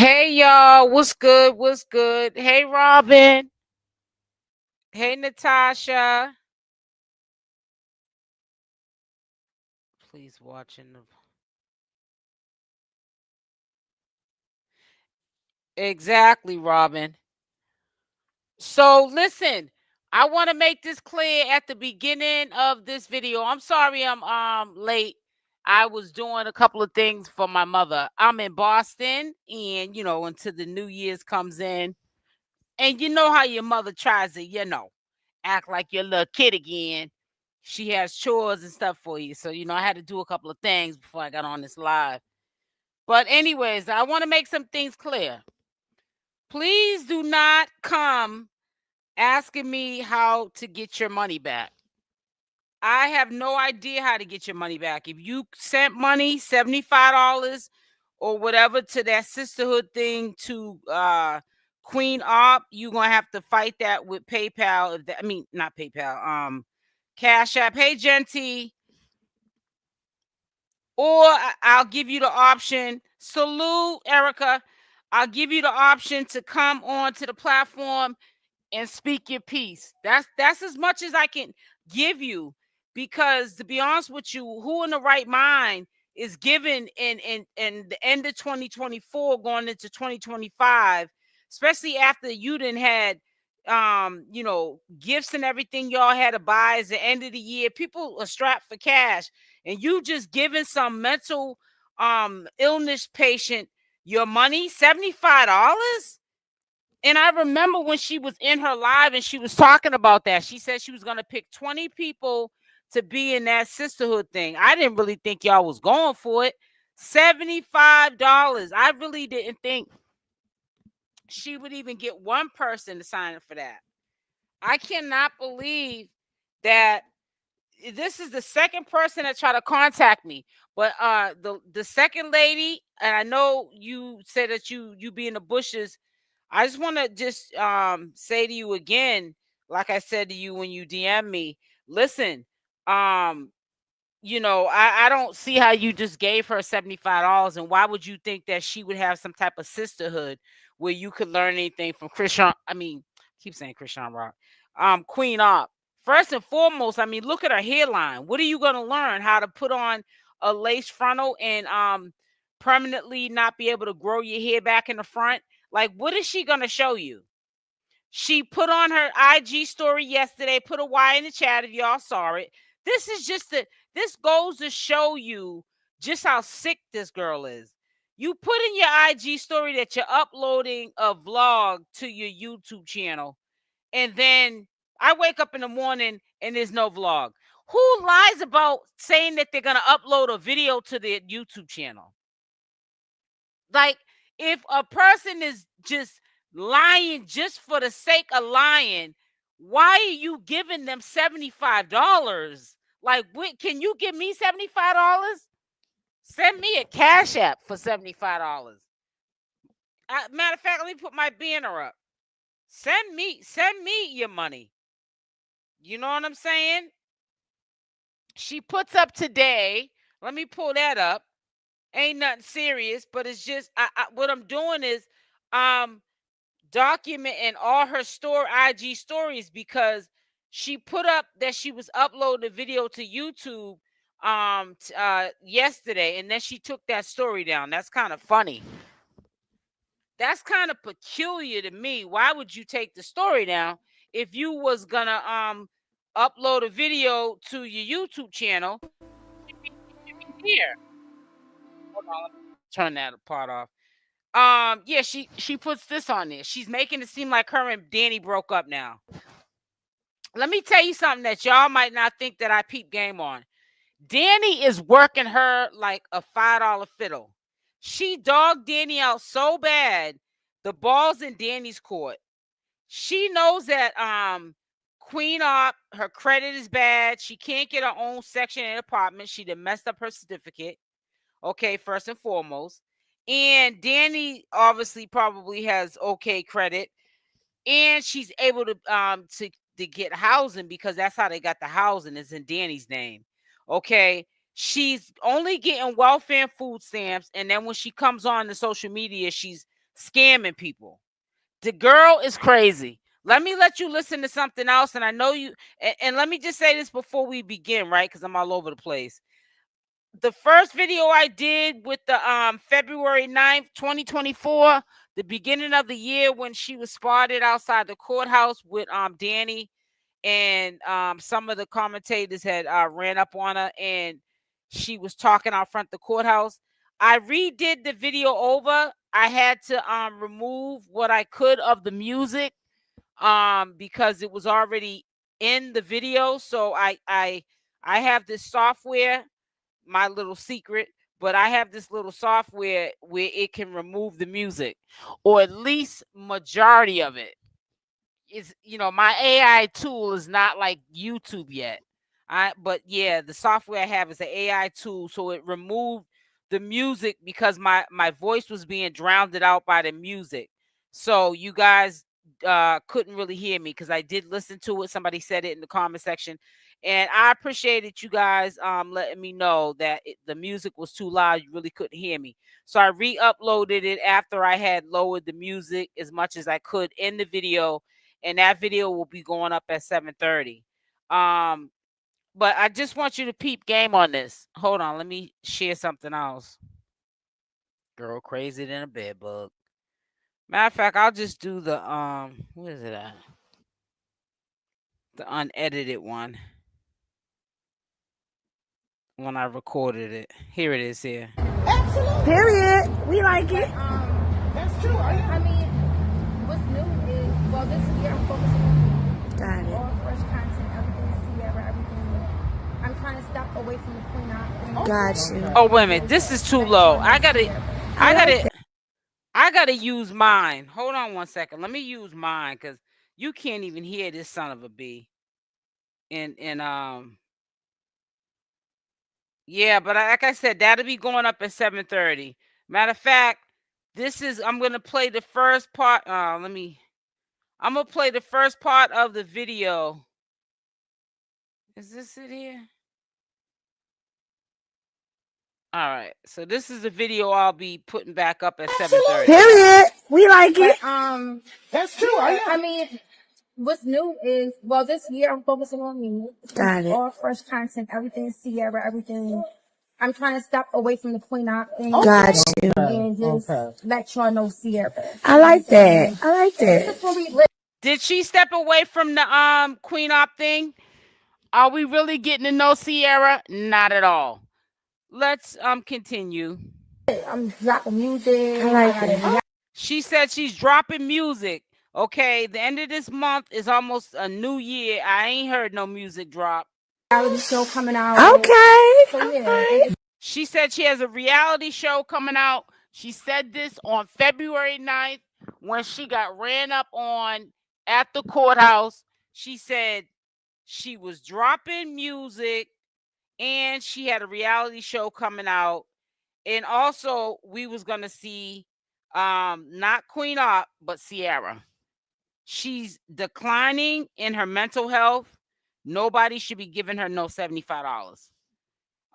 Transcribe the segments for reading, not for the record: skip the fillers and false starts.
Hey y'all, what's good? What's good? Hey Robin. Hey Natasha. Please watching the exactly, Robin. So listen, I want to make this clear at the beginning of this video. I'm sorry I'm late. I was doing a couple of things for my mother. I'm in Boston, and until the New Year's comes in, and you know how your mother tries to, act like your little kid again. She has chores and stuff for you. So, I had to do a couple of things before I got on this live. But, anyways, I want to make some things clear. Please do not come asking me how to get your money back. I have no idea how to get your money back. If you sent money, $75 or whatever, to that sisterhood thing to queenopp, you're gonna have to fight that with PayPal. Not PayPal, Cash App. Hey Genty. Or I'll give you the option. Salute, Erica. I'll give you the option to come on to the platform and speak your piece. That's as much as I can give you, because to be honest with you, who in the right mind is given in the end of 2024 going into 2025, especially after you didn't had gifts and everything y'all had to buy as the end of the year. People are strapped for cash, and you just giving some mental illness patient your money, $75. And I remember when she was in her live and she was talking about that. She said she was going to pick 20 people to be in that sisterhood thing. I didn't really think y'all was going for it. $75. I really didn't think she would even get one person to sign up for that. I cannot believe that this is the second person that tried to contact me. But the second lady, and I know you said that you be in the bushes. I just want to just say to you again, like I said to you when you DM me, listen, I don't see how you just gave her $75, and why would you think that she would have some type of sisterhood where you could learn anything from Chrisean? Keep saying Chrisean Rock, queenopp. First and foremost, look at her hairline. What are you gonna learn? How to put on a lace frontal and permanently not be able to grow your hair back in the front? Like, what is she gonna show you? She put on her IG story yesterday, put a Y in the chat if y'all saw it. This goes to show you just how sick this girl is. You put in your IG story that you're uploading a vlog to your YouTube channel, and then I wake up in the morning and there's no vlog. Who lies about saying that they're gonna upload a video to their YouTube channel? Like, if a person is just lying just for the sake of lying, why are you giving them $75? Like, can you give me $75? Send me a Cash App for $75. Matter of fact, let me put my banner up. Send me your money. You know what I'm saying? She puts up today. Let me pull that up. Ain't nothing serious, but it's just what I'm doing is documenting all her IG stories, because she put up that she was uploading a video to YouTube yesterday, and then she took that story down. That's kind of funny. That's kind of peculiar to me. Why would you take the story down if you was gonna upload a video to your YouTube channel? Here, hold on, let me turn that part off. Yeah, she puts this on there. She's making it seem like her and Dani broke up now. Let me tell you something that y'all might not think that I peep game on. Dani is working her like a $5 fiddle. She dogged Dani out so bad, the ball's in Dani's court. She knows that queenopp, her credit is bad. She can't get her own section in the apartment. She done messed up her certificate. Okay, first and foremost. And Dani obviously probably has okay credit, and she's able to get housing, because that's how they got the housing, is in Dani's name. Okay, she's only getting welfare and food stamps, and then when she comes on the social media, she's scamming people. The girl is crazy. Let me let you listen to something else. And I know you, and let me just say this before we begin, right? Because I'm all over the place. The first video I did with the February 9th, 2024, the beginning of the year when she was spotted outside the courthouse with Dani, and some of the commentators had ran up on her, and she was talking out front the courthouse. I redid the video over. I had to remove what I could of the music because it was already in the video. So I have this software, my little secret, but I have this little software where it can remove the music, or at least majority of it. Is, you know, my AI tool is not like YouTube yet. But yeah, the software I have is an AI tool, so it removed the music because my voice was being drowned out by the music. So you guys couldn't really hear me because I did listen to it. Somebody said it in the comment section, and I appreciated you guys letting me know that the music was too loud. You really couldn't hear me. So I re-uploaded it after I had lowered the music as much as I could in the video, and that video will be going up at 7:30. But I just want you to peep game on this. Hold on, let me share something else. Girl crazy than a bed bug. Matter of fact, I'll just do the what is it at? The unedited one. When I recorded it. Here it is here. Absolutely. Period. We like it. That's true. I mean, what's new is, well, this year I'm focusing on Got it. all fresh content, everything, Sierra, everything. I'm trying to step away from the queenopp. Got you. Oh, wait a minute. This is too low. I gotta use mine. Hold on one second. Let me use mine because you can't even hear this son of a bee. Yeah, but like I said, that'll be going up at 7:30. Matter of fact, I'm gonna play the first part. I'm gonna play the first part of the video. Is this it here? All right, so this is the video I'll be putting back up at 7:30. Period. We like it. That's true. I mean, what's new is, well, this year I'm focusing on me. Got it. All fresh content, everything Sierra, everything. I'm trying to step away from the queenopp thing. Got you. And just let y'all know Sierra. I like that. I like that. Did she step away from the queenopp thing? Are we really getting to know Sierra? Not at all. Let's continue. I'm dropping music. I like it. She said she's dropping music. Okay, the end of this month is almost a new year. I ain't heard no music drop. Reality show coming out. Okay. So yeah. She said she has a reality show coming out. She said this on February 9th when she got ran up on at the courthouse. She said she was dropping music and she had a reality show coming out. And also we was going to see not queenopp, but Sierra. She's declining in her mental health. Nobody should be giving her no $75.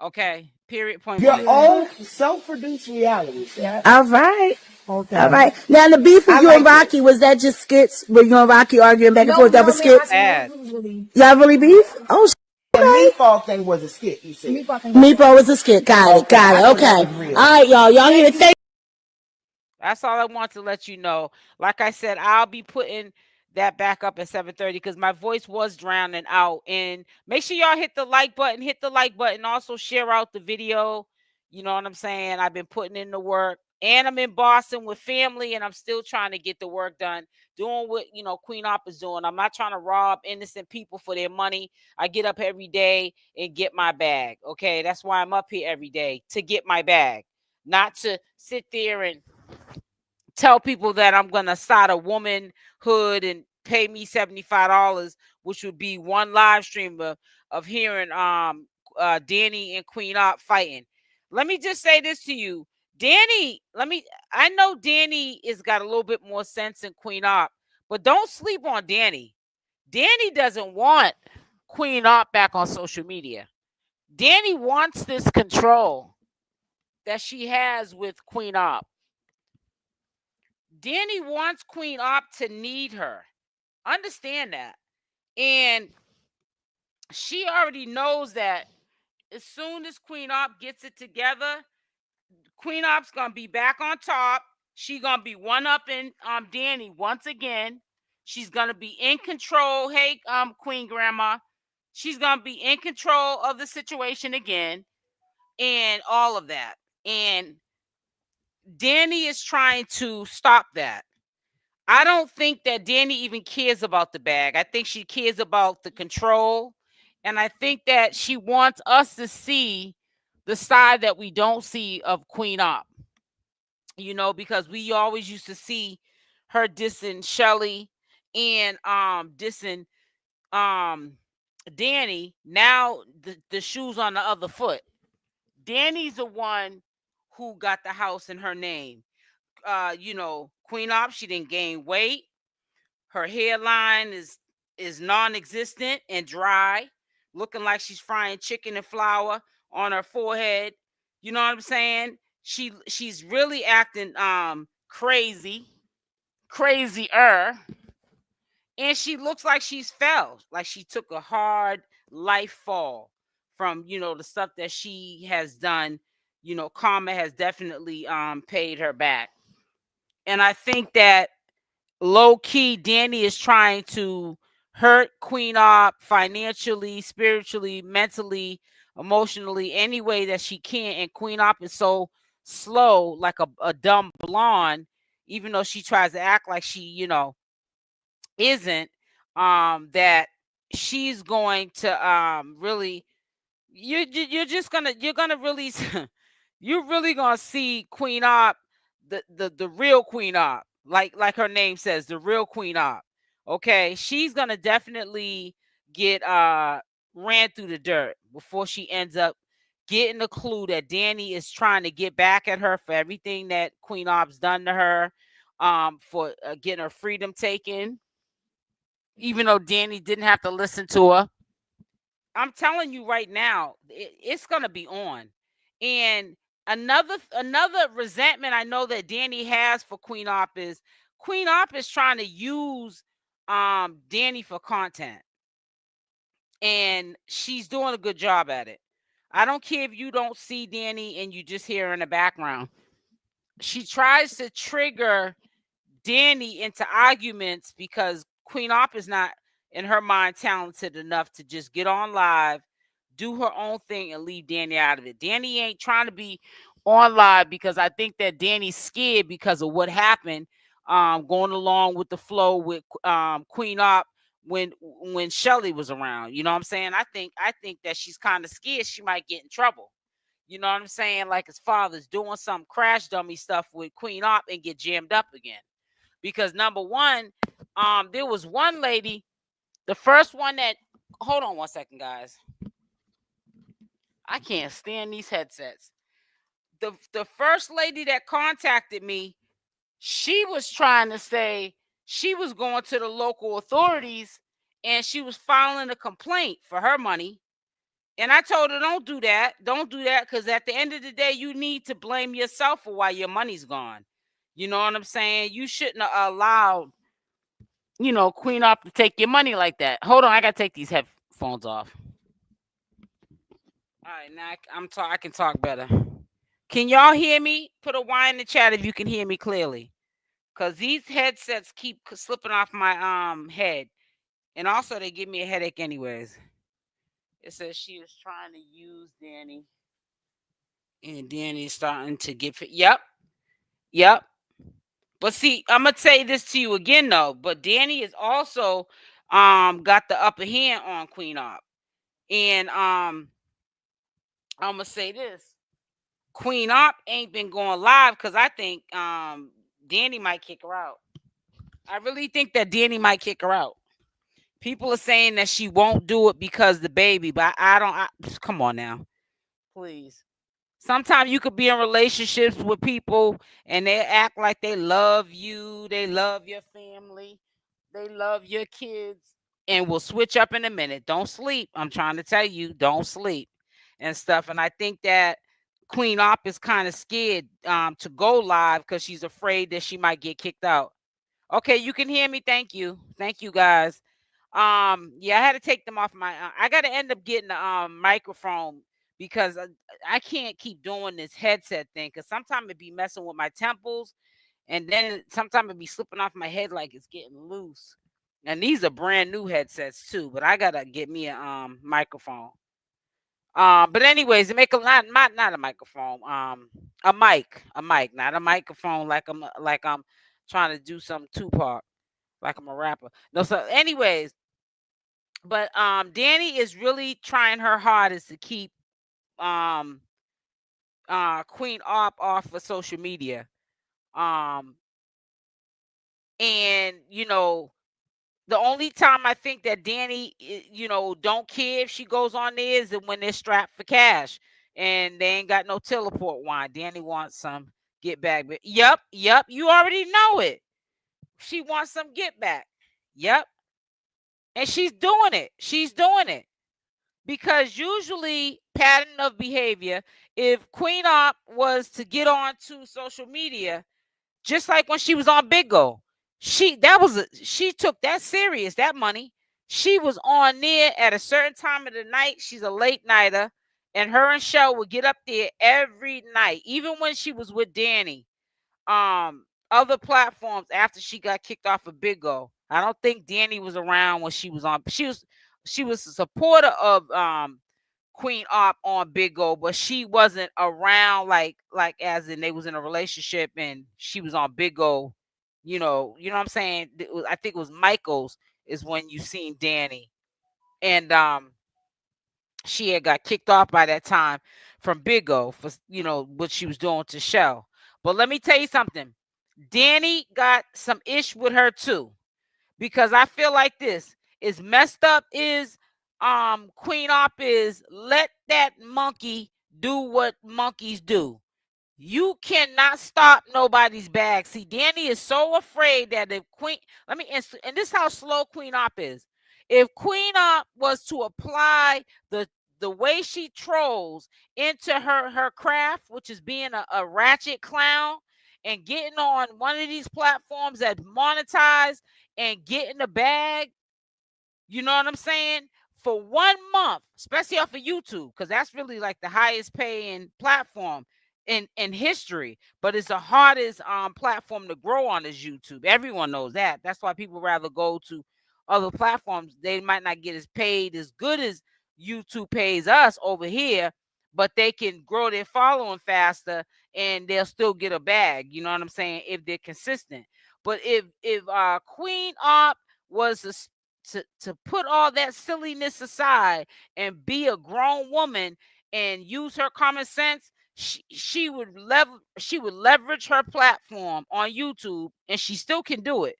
Okay. Period. Point. Your own self-produced reality. Yeah. All right. Okay. All right. Now the beef with you and Rocky, was that just skits? Were you and Rocky arguing back and forth? That was skits? Y'all really beef? Oh, The meatball thing was a skit, you said. Meatball was a skit. Got it. Okay. All right, y'all. Y'all hear it? That's all I want to let you know. Like I said, I'll be putting that back up at 7:30 because my voice was drowning out. And make sure y'all hit the like button. Hit the like button. Also share out the video. You know what I'm saying? I've been putting in the work. And I'm in Boston with family, and I'm still trying to get the work done, doing what, you know, queenopp is doing. I'm not trying to rob innocent people for their money. I get up every day and get my bag. Okay, that's why I'm up here every day, to get my bag, not to sit there and tell people that I'm gonna start a womanhood and pay me $75, which would be one live stream of hearing Dani and queenopp fighting. Let me just say this to you. Dani, I know Dani has got a little bit more sense than queenopp, but don't sleep on Dani. Dani doesn't want queenopp back on social media. Dani wants this control that she has with queenopp. Dani wants queenopp to need her. Understand that. And she already knows that as soon as queenopp gets it together, queenopp's gonna be back on top. She's gonna be one-upping Dani once again. She's gonna be in control. Hey, Queen Grandma. She's gonna be in control of the situation again, and all of that. And Dani is trying to stop that. I don't think that Dani even cares about the bag. I think she cares about the control. And I think that she wants us to see the side that we don't see of queenopp. You know, because we always used to see her dissing Chelle and dissing Dani. Now the shoe's on the other foot. Dani's the one who got the house in her name. You know, queenopp, she didn't gain weight. Her hairline is non-existent and dry, looking like she's frying chicken and flour on her forehead. You know what I'm saying? She's really acting crazier. And she looks like she's fell, like she took a hard life fall from, you know, the stuff that she has done. You know, karma has definitely paid her back. And I think that low key Dani is trying to hurt queenopp financially, spiritually, mentally, emotionally, any way that she can. And queenopp is so slow, like a dumb blonde, even though she tries to act like she, you know, isn't, that she's going to really, you're just gonna, you're gonna really you're really gonna see queenopp, the real queenopp, like her name says, the real queenopp. Okay, she's gonna definitely get ran through the dirt before she ends up getting the clue that Dani is trying to get back at her for everything that queenopp's done to her, for getting her freedom taken, even though Dani didn't have to listen to her. I'm telling you right now, it's gonna be on. And another resentment I know that Dani has for queenopp is trying to use Dani for content. And she's doing a good job at it. I don't care if you don't see Dani and you just hear her in the background. She tries to trigger Dani into arguments because queenopp is not, in her mind, talented enough to just get on live, do her own thing, and leave Dani out of it. Dani ain't trying to be on live because I think that Dani's scared because of what happened, going along with the flow with queenopp when Chelle was around. You know what I'm saying? I think that she's kind of scared she might get in trouble. You know what I'm saying? Like his father's doing some crash dummy stuff with queenopp and get jammed up again. Because number one, there was one lady, the first one that, hold on one second, guys. I can't stand these headsets. The first lady that contacted me, she was trying to say she was going to the local authorities and she was filing a complaint for her money. And I told her, don't do that. Don't do that, because at the end of the day, you need to blame yourself for why your money's gone. You know what I'm saying? You shouldn't have allowed, you know, queenopp to take your money like that. Hold on, I gotta take these headphones off. All right, now I can talk better. Can y'all hear me? Put a Y in the chat if you can hear me clearly, because these headsets keep slipping off my head, and also they give me a headache anyways. It says she is trying to use Dani, and Dani's starting to get fit. Yep. But see, I'm gonna say this to you again though. But Dani is also got the upper hand on queenopp, and I'm gonna say this: queenopp ain't been going live because I think Dani might kick her out. I really think that Dani might kick her out. People are saying that she won't do it because the baby, but I don't. Come on now, please. Sometimes you could be in relationships with people and they act like they love you, they love your family, they love your kids, and will switch up in a minute. Don't sleep. I'm trying to tell you, don't sleep and stuff. And I think that 𝗪𝗏 is kind of scared to go live because she's afraid that she might get kicked out. Okay, you can hear me. Thank you, guys. Yeah, I had to take them off my. I got to end up getting a microphone because I can't keep doing this headset thing because sometimes it be messing with my temples, and then sometimes it be slipping off my head like it's getting loose. And these are brand new headsets too, but I gotta get me a microphone. But anyways, make a not a microphone, a mic, not a microphone like I'm trying to do some Tupac, like I'm a rapper. No, so anyways, but Dani is really trying her hardest to keep um queenopp off of social media. Um and the only time I think that Dani, don't care if she goes on there is when they're strapped for cash and they ain't got no teleport wine. Dani wants some get back. But yep, you already know it. She wants some get back. Yep. And she's doing it. Because usually pattern of behavior, if queenopp was to get onto social media, just like when she was on Big Go, she took that serious, that money. She was on there at a certain time of the night. She's a late nighter, and her and Chelle would get up there every night, even when she was with Dani. Other platforms after she got kicked off of Big Go. I don't think Dani was around when she was on. She was a supporter of queenopp on Big Go, but she wasn't around like as in they was in a relationship and she was on Big Go. You know what I'm saying? I think it was Michael's is when you seen Dani, and she had got kicked off by that time from Big Go for what she was doing to Chelle. But let me tell you something. Dani got some ish with her too, because I feel like this is messed up. Is queenopp is let that monkey do what monkeys do. You cannot stop nobody's bag. See, Dani is so afraid that if and this is how slow queenopp is. If queenopp was to apply the way she trolls into her craft, which is being a ratchet clown and getting on one of these platforms that monetize and getting the bag, you know what I'm saying? For 1 month, especially off of YouTube, because that's really like the highest paying platform in history. But it's the hardest platform to grow on is YouTube. Everyone knows that. That's why people rather go to other platforms. They might not get as paid as good as YouTube pays us over here, but they can grow their following faster and they'll still get a bag. You know what I'm saying? If they're consistent. But if queenopp was to put all that silliness aside and be a grown woman and use her common sense, she would leverage her platform on YouTube, and she still can do it.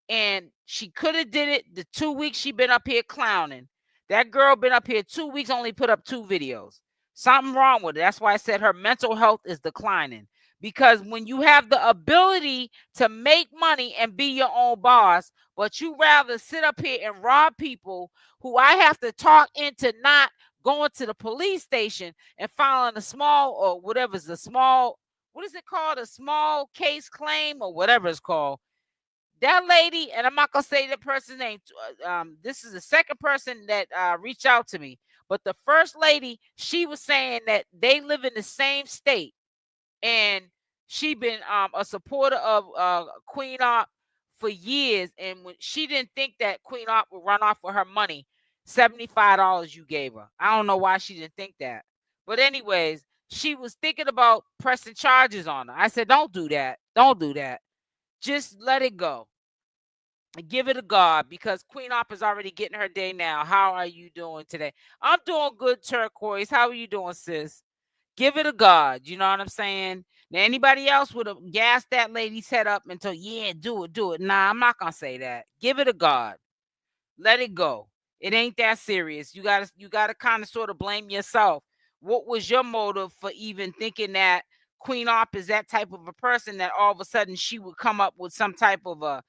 And she could have did it the 2 weeks she been up here clowning. That girl been up here 2 weeks, only put up 2 videos. Something wrong with it. That's why I said her mental health is declining. Because when you have the ability to make money and be your own boss, but you rather sit up here and rob people who I have to talk into not going to the police station and filing a small or whatever's the small, what is it called? A small case claim or whatever it's called. That lady, and I'm not gonna say the person's name. This is the second person that reached out to me, but the first lady, she was saying that they live in the same state, and she been a supporter of queenopp for years, and when she didn't think that queenopp would run off with her money, $75 you gave her. I don't know why she didn't think that, but anyways, she was thinking about pressing charges on her. I said, don't do that. Just let it go. Give it a God, because queenopp is already getting her day now. How are you doing today? I'm doing good, Turquoise. How are you doing, sis? Give it a God. You know what I'm saying? Now, anybody else would have gassed that lady's head up until, yeah, do it. Nah, I'm not going to say that. Give it a God. Let it go. It ain't that serious. You gotta kind of sort of blame yourself. What was your motive for even thinking that queenopp is that type of a person that all of a sudden she would come up with some type of a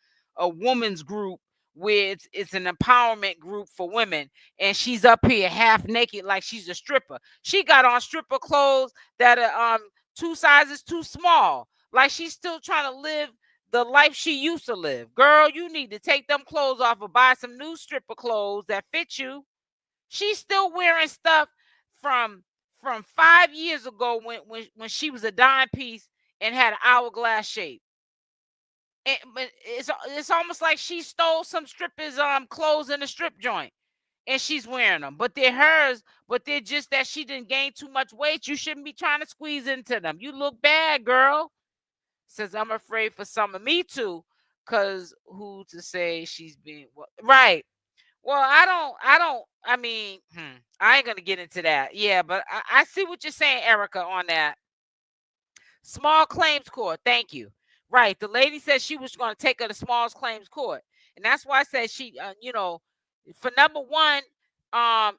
woman's group where it's an empowerment group for women, and she's up here half naked like she's a stripper. She got on stripper clothes that are 2 sizes too small, like she's still trying to live the life she used to live. Girl, you need to take them clothes off or buy some new stripper clothes that fit you. She's still wearing stuff from 5 years ago when she was a dime piece and had an hourglass shape. But it's almost like she stole some strippers' clothes in a strip joint, and she's wearing them. But they're hers. But they're just that she didn't gain too much weight. You shouldn't be trying to squeeze into them. You look bad, girl. Says I'm afraid for some of me too, cause who to say she's being right? Well, I mean, I ain't gonna get into that. Yeah, but I see what you're saying, Erica, on that. Small claims court. Thank you. Right. The lady said she was going to take her to small claims court. And that's why I said she, for number one,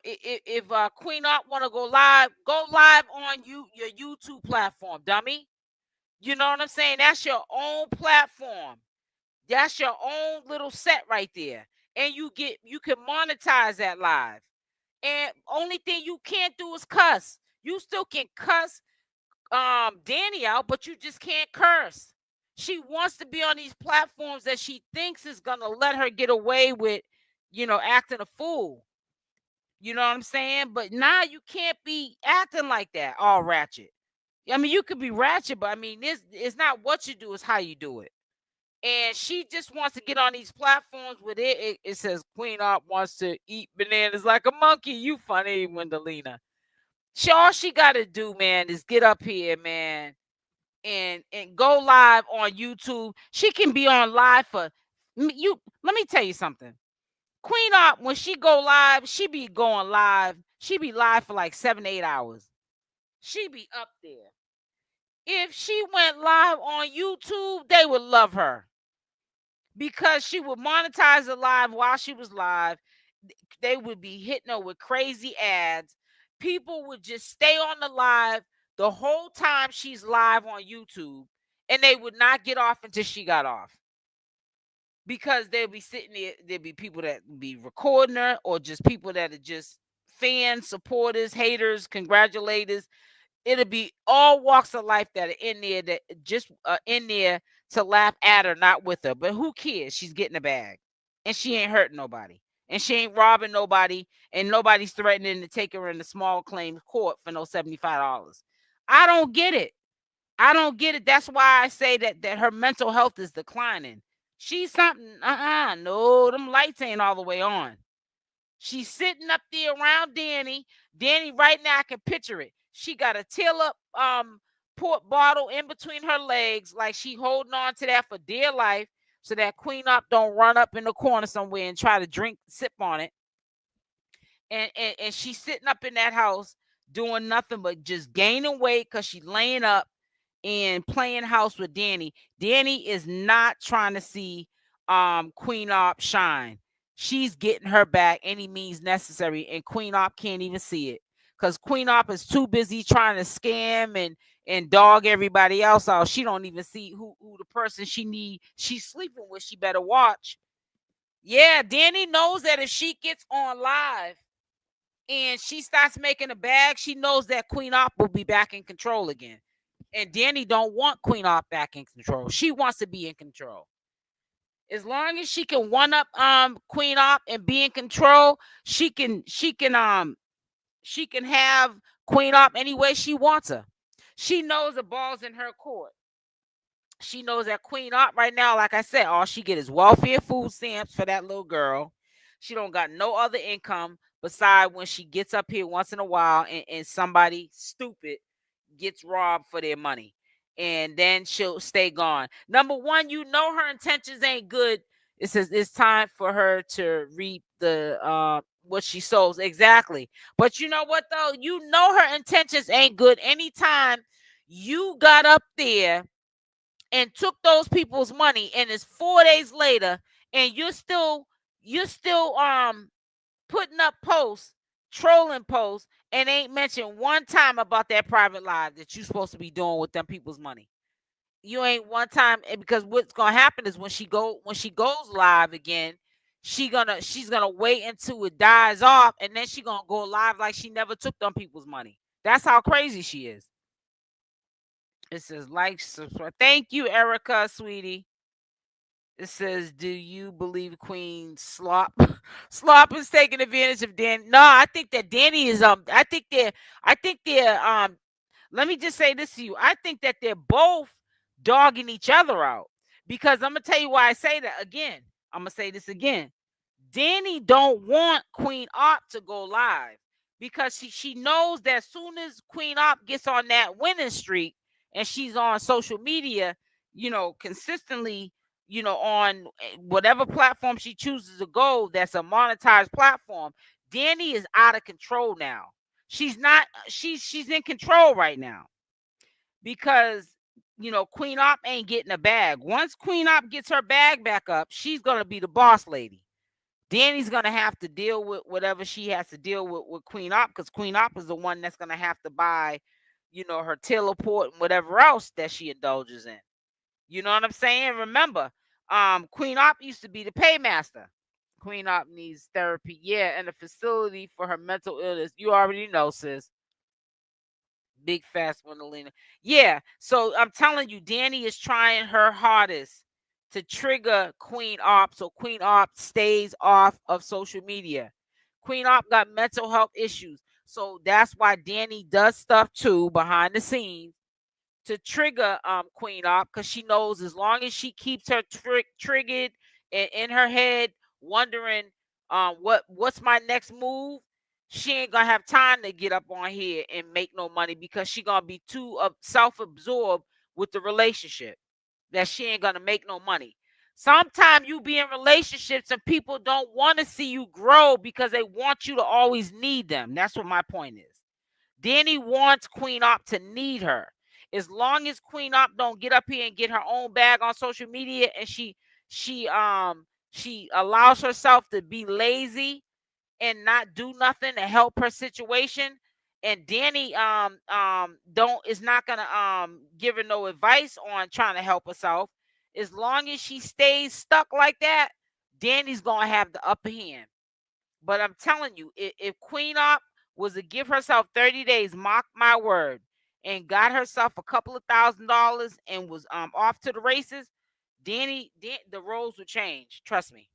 if queenopp want to go live on your YouTube platform, dummy. You know what I'm saying? That's your own platform. That's your own little set right there. And you can monetize that live. And only thing you can't do is cuss. You still can cuss Dani out, but you just can't curse. She wants to be on these platforms that she thinks is gonna let her get away with, acting a fool. You know what I'm saying? But now you can't be acting like that, all ratchet. I mean, you could be ratchet, but I mean, it's not what you do, it's how you do it. And she just wants to get on these platforms with it says queenopp wants to eat bananas like a monkey. You funny, Wendelina. All she got to do, man, is get up here, man, and go live on YouTube. She can be on live for you. Let me tell you something. Queenopp, when she go live, she be going live. She be live for like 7-8 hours. She be up there. If she went live on YouTube, they would love her because she would monetize the live while she was live. They would be hitting her with crazy ads. People would just stay on the live the whole time she's live on YouTube, and they would not get off until she got off. Because they'll be sitting there, there'll be people that be recording her, or just people that are just fans, supporters, haters, congratulators. It'll be all walks of life that are in there, that just in there to laugh at her, not with her. But who cares? She's getting a bag, and she ain't hurting nobody. And she ain't robbing nobody, and nobody's threatening to take her in the small claims court for no $75. I don't get it. I don't get it. That's why I say that her mental health is declining. She's something. No, them lights ain't all the way on. She's sitting up there around Dani. Dani, right now, I can picture it. She got a tail up port bottle in between her legs, like she holding on to that for dear life, so that queenopp don't run up in the corner somewhere and try to sip on it. And she's sitting up in that house doing nothing but just gaining weight because she's laying up and playing house with Dani. Dani is not trying to see queenopp shine. She's getting her back any means necessary, and queenopp can't even see it because queenopp is too busy trying to scam and dog everybody else out. She don't even see who the person she's sleeping with. She better watch. Yeah, Dani knows that if she gets on live and she starts making a bag, she knows that queenopp will be back in control again. And Dani don't want queenopp back in control. She wants to be in control. As long as she can one up queenopp and be in control, she can have queenopp any way she wants her. She knows the ball's in her court. She knows that queenopp right now, like I said, all she get is welfare food stamps for that little girl. She don't got no other income beside when she gets up here once in a while and somebody stupid gets robbed for their money. And then she'll stay gone. Number one, her intentions ain't good. It says it's time for her to reap the what she sows. Exactly. But you know what though? Her intentions ain't good. Anytime you got up there and took those people's money, and it's 4 days later, and you're still putting up posts, trolling posts, and ain't mentioned one time about that private live that you're supposed to be doing with them people's money. You ain't one time, because what's gonna happen is when she goes live again, she's gonna wait until it dies off, and then she gonna go live like she never took them people's money. That's how crazy she is. It says like, subscribe. Thank you, Erica, sweetie. It says, do you believe Queen Slop Slop is taking advantage of Dan? No, I think that Dani is I think they're let me just say this to you. I think that they're both dogging each other out. Because I'm gonna tell you why I say that again. I'm gonna say this again. Dani don't want Queen Op to go live because she knows that as soon as Queen Op gets on that winning streak and she's on social media, consistently, on whatever platform she chooses to go, that's a monetized platform. Dani is out of control now. She's not. She's in control right now because Queen Op ain't getting a bag. Once Queen Op gets her bag back up, she's gonna be the boss lady. Dani's gonna have to deal with whatever she has to deal with Queen Op, because Queen Op is the one that's gonna have to buy, her teleport and whatever else that she indulges in. You know what I'm saying? Remember, Queen Op used to be the paymaster. Queen Op needs therapy, yeah, and a facility for her mental illness. You already know, sis. Big fast Gwendolina. Yeah, so I'm telling you, Dani is trying her hardest to trigger Queen Op so Queen Op stays off of social media. Queen Op got mental health issues. So that's why Dani does stuff too behind the scenes to trigger Queen Op, because she knows as long as she keeps her triggered and in her head wondering what's my next move, she ain't gonna have time to get up on here and make no money because she gonna be too self-absorbed with the relationship that she ain't gonna make no money. Sometimes you be in relationships and people don't want to see you grow because they want you to always need them. That's what my point is. Dani wants Queen Op to need her. As long as Queen Op don't get up here and get her own bag on social media, and she allows herself to be lazy and not do nothing to help her situation, and Dani is not gonna give her no advice on trying to help herself. As long as she stays stuck like that, Dani's gonna have the upper hand. But I'm telling you, if Queen Op was to give herself 30 days, mark my word, and got herself a couple of $1,000s and was off to the races, the roles would change. Trust me.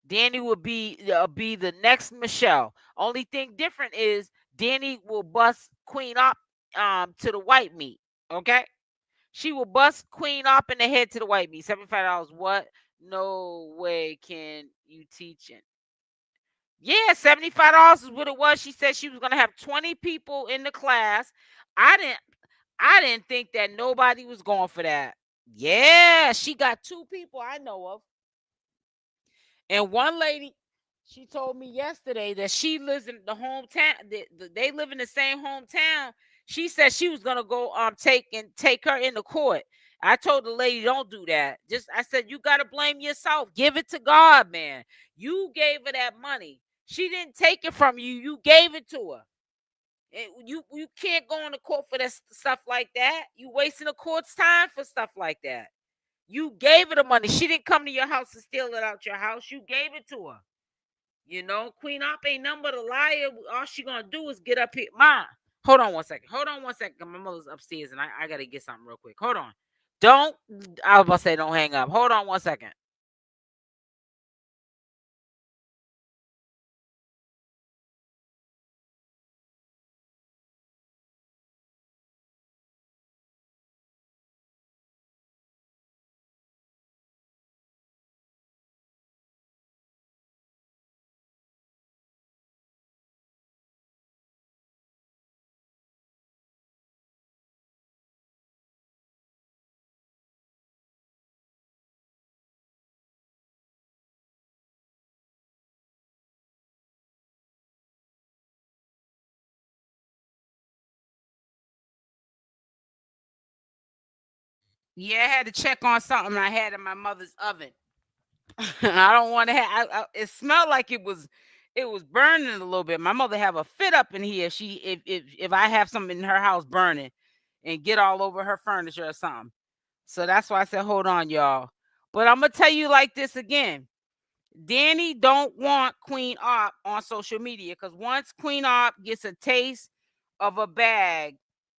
Dani would be the next Michelle. Only thing different is Dani will bust Queen Op to the white meat. Okay? She will bust Queen Op in the head to the white meat. $75. What? No way can you teach it. Yeah, $75 is what it was. She said she was gonna have 20 people in the class. I didn't think that nobody was going for that. Yeah, she got 2 people I know of. And one lady, she told me yesterday that she lives in the hometown. They live in the same hometown. She said she was gonna go take her into court. I told the lady, don't do that. I said, you gotta blame yourself. Give it to God, man. You gave her that money. She didn't take it from you. You gave it to her. And you can't go into court for that stuff like that. You wasting the court's time for stuff like that. You gave her the money. She didn't come to your house and steal it out your house. You gave it to her. Queen Op ain't nothing but a liar. All she gonna do is get up here. Ma, hold on one second. My mother's upstairs and I gotta get something real quick. Hold on. I was about to say don't hang up. Hold on one second. Yeah, I had to check on something I had in my mother's oven. I don't want to have. It smelled like it was burning a little bit. My mother have a fit up in here. If I have something in her house burning and get all over her furniture or something. So that's why I said, hold on, y'all. But I'm gonna tell you like this again. Dani don't want queenopp on social media, because once queenopp gets a taste of a bag,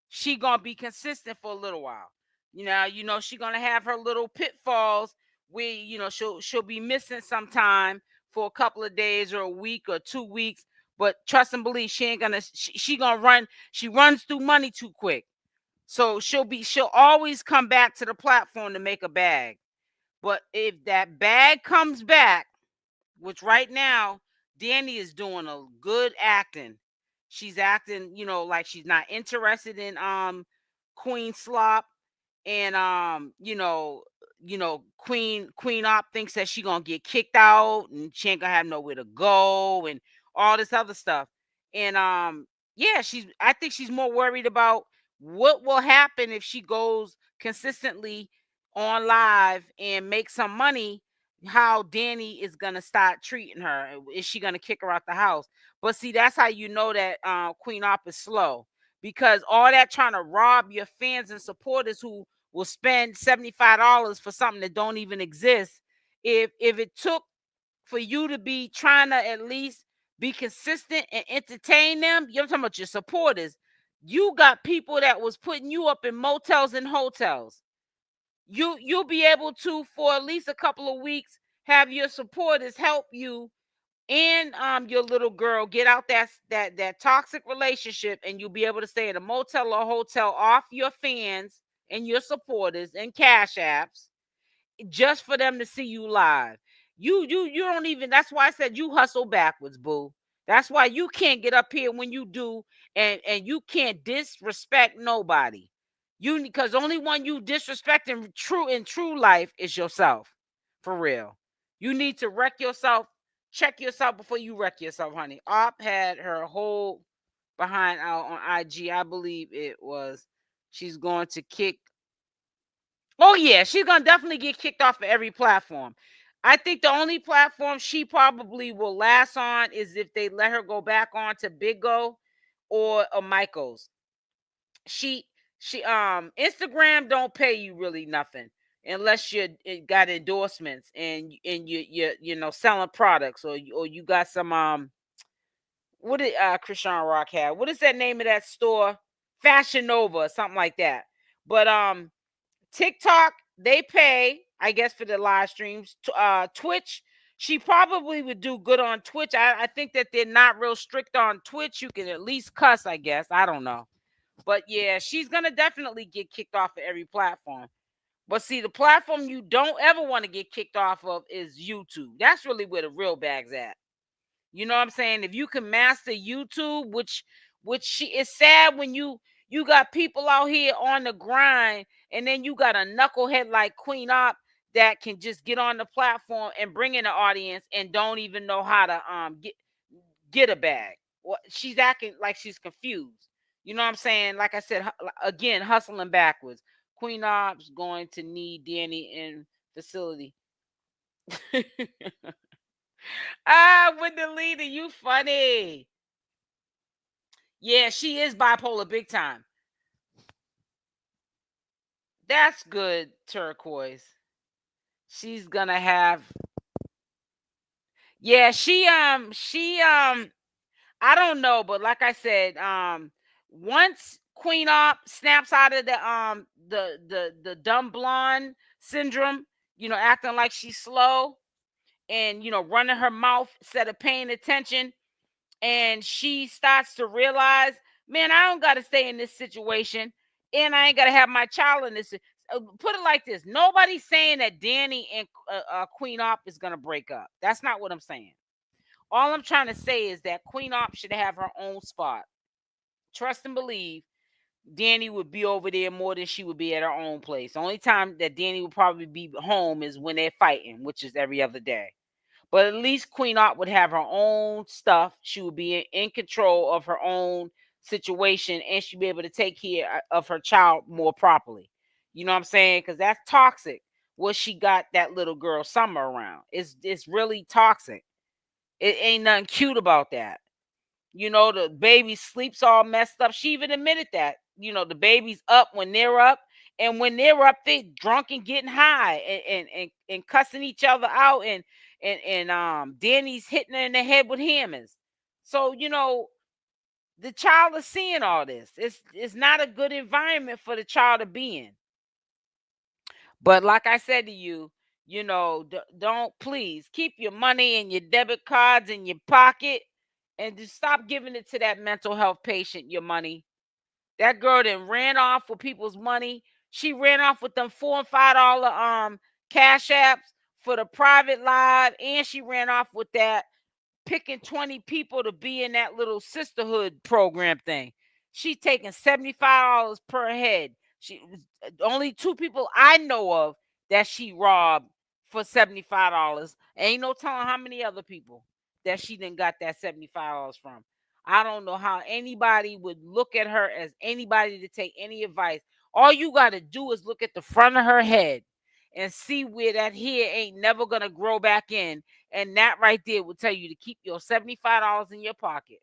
she gonna be consistent for a little while. She gonna have her little pitfalls where she'll be missing sometime for a couple of days or a week or 2 weeks. But trust and believe, she ain't gonna. She gonna run. She runs through money too quick, so she'll always come back to the platform to make a bag. But if that bag comes back, which right now Dani is doing a good acting. She's acting, like she's not interested in Queen Slop, and queenopp thinks that she gonna get kicked out and she ain't gonna have nowhere to go and all this other stuff. And yeah, I think she's more worried about what will happen if she goes consistently on live and make some money, how Dani is gonna start treating her. Is she gonna kick her out the house? But see, that's how you know that queenopp is slow, because all that trying to rob your fans and supporters who will spend $75 for something that don't even exist. If it took for you to be trying to at least be consistent and entertain them, you're talking about your supporters. You got people that was putting you up in motels and hotels. You'll be able to, for at least a couple of weeks, have your supporters help you and your little girl get out that toxic relationship, and you'll be able to stay in a motel or hotel off your fans and your supporters and cash apps, just for them to see you live. You don't even. That's why I said you hustle backwards, boo. That's why you can't get up here when you do, and you can't disrespect nobody. Because only one you disrespect in true life is yourself, for real. You need to wreck yourself. Check yourself before you wreck yourself, honey. Op had her whole behind out on IG. I believe it was. She's going to kick. Oh yeah, she's gonna definitely get kicked off of every platform. I think the only platform she probably will last on is if they let her go back on to Big O or Michael's. She Instagram don't pay you really nothing unless you got endorsements and you selling products, or you got some what did ChriseanRock have? What is that name of that store? Fashion Nova or something like that. But TikTok, they pay, I guess, for the live streams. Twitch, she probably would do good on Twitch. I think that they're not real strict on Twitch. You can at least cuss, I guess. I don't know. But yeah, she's going to definitely get kicked off of every platform. But see, the platform you don't ever want to get kicked off of is YouTube. That's really where the real bag's at. You know what I'm saying? If you can master YouTube, which it's sad when you got people out here on the grind, and then you got a knucklehead like queenopp that can just get on the platform and bring in an audience and don't even know how to get a bag. She's acting like she's confused. You know what I'm saying? Like I said, again, hustling backwards. Queenopp's going to need Dani in facility. With the leader, you funny. Yeah, she is bipolar big time. That's good, turquoise. She's gonna have. Yeah, she I don't know, but like I said, once queenopp snaps out of the dumb blonde syndrome, acting like she's slow and running her mouth instead of paying attention, and she starts to realize, man, I don't got to stay in this situation, and I ain't got to have my child in this. Put it like this: nobody's saying that Dani and queenopp is gonna break up. That's not what I'm saying. All I'm trying to say is that queenopp should have her own spot. Trust and believe, Dani would be over there more than she would be at her own place. The only time that Dani would probably be home is when they're fighting, which is every other day. But at least queenopp would have her own stuff. She would be in control of her own situation, and she'd be able to take care of her child more properly. You know what I'm saying? Because that's toxic. What she got that little girl Summer around. It's really toxic. It ain't nothing cute about that. The baby sleeps all messed up. She even admitted that. The baby's up when they're up, And when they were up there drunk and getting high and cussing each other out, and Dani's hitting her in the head with hammers. So, the child is seeing all this. It's not a good environment for the child to be in. But like I said to you, don't, please keep your money and your debit cards in your pocket, and just stop giving it to that mental health patient, your money. That girl then ran off with people's money. She ran off with them $4 and $5 cash apps for the private live, and she ran off with that picking 20 people to be in that little sisterhood program thing. She's taking $75 per head. She only 2 people I know of that she robbed for $75. Ain't no telling how many other people that she done got that $75 from. I don't know how anybody would look at her as anybody to take any advice. All you got to do is look at the front of her head and see where that hair ain't never going to grow back in. And that right there will tell you to keep your $75 in your pocket.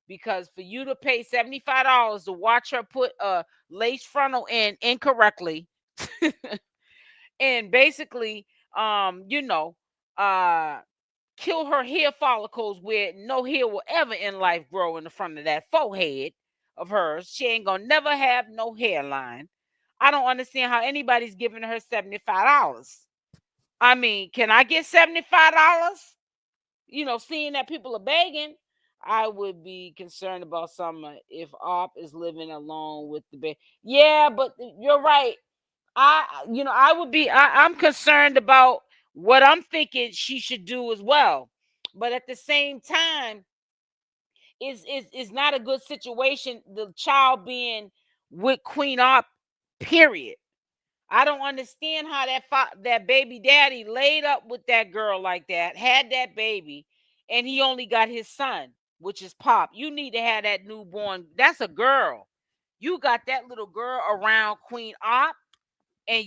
Because for you to pay $75 to watch her put a lace frontal in incorrectly and basically, kill her hair follicles where no hair will ever in life grow in the front of that forehead of hers. She ain't gonna never have no hairline. I don't understand how anybody's giving her $75. I mean, can I get $75? Seeing that people are begging, I would be concerned about something if Op is living alone with the baby. Yeah, but you're right. I'm concerned about what I'm thinking she should do as well. But at the same time, is not a good situation, the child being with queenopp, period. I don't understand how that baby daddy laid up with that girl like that, had that baby, and he only got his son, which is Pop. You need to have that newborn. That's a girl. You got that little girl around queenopp, and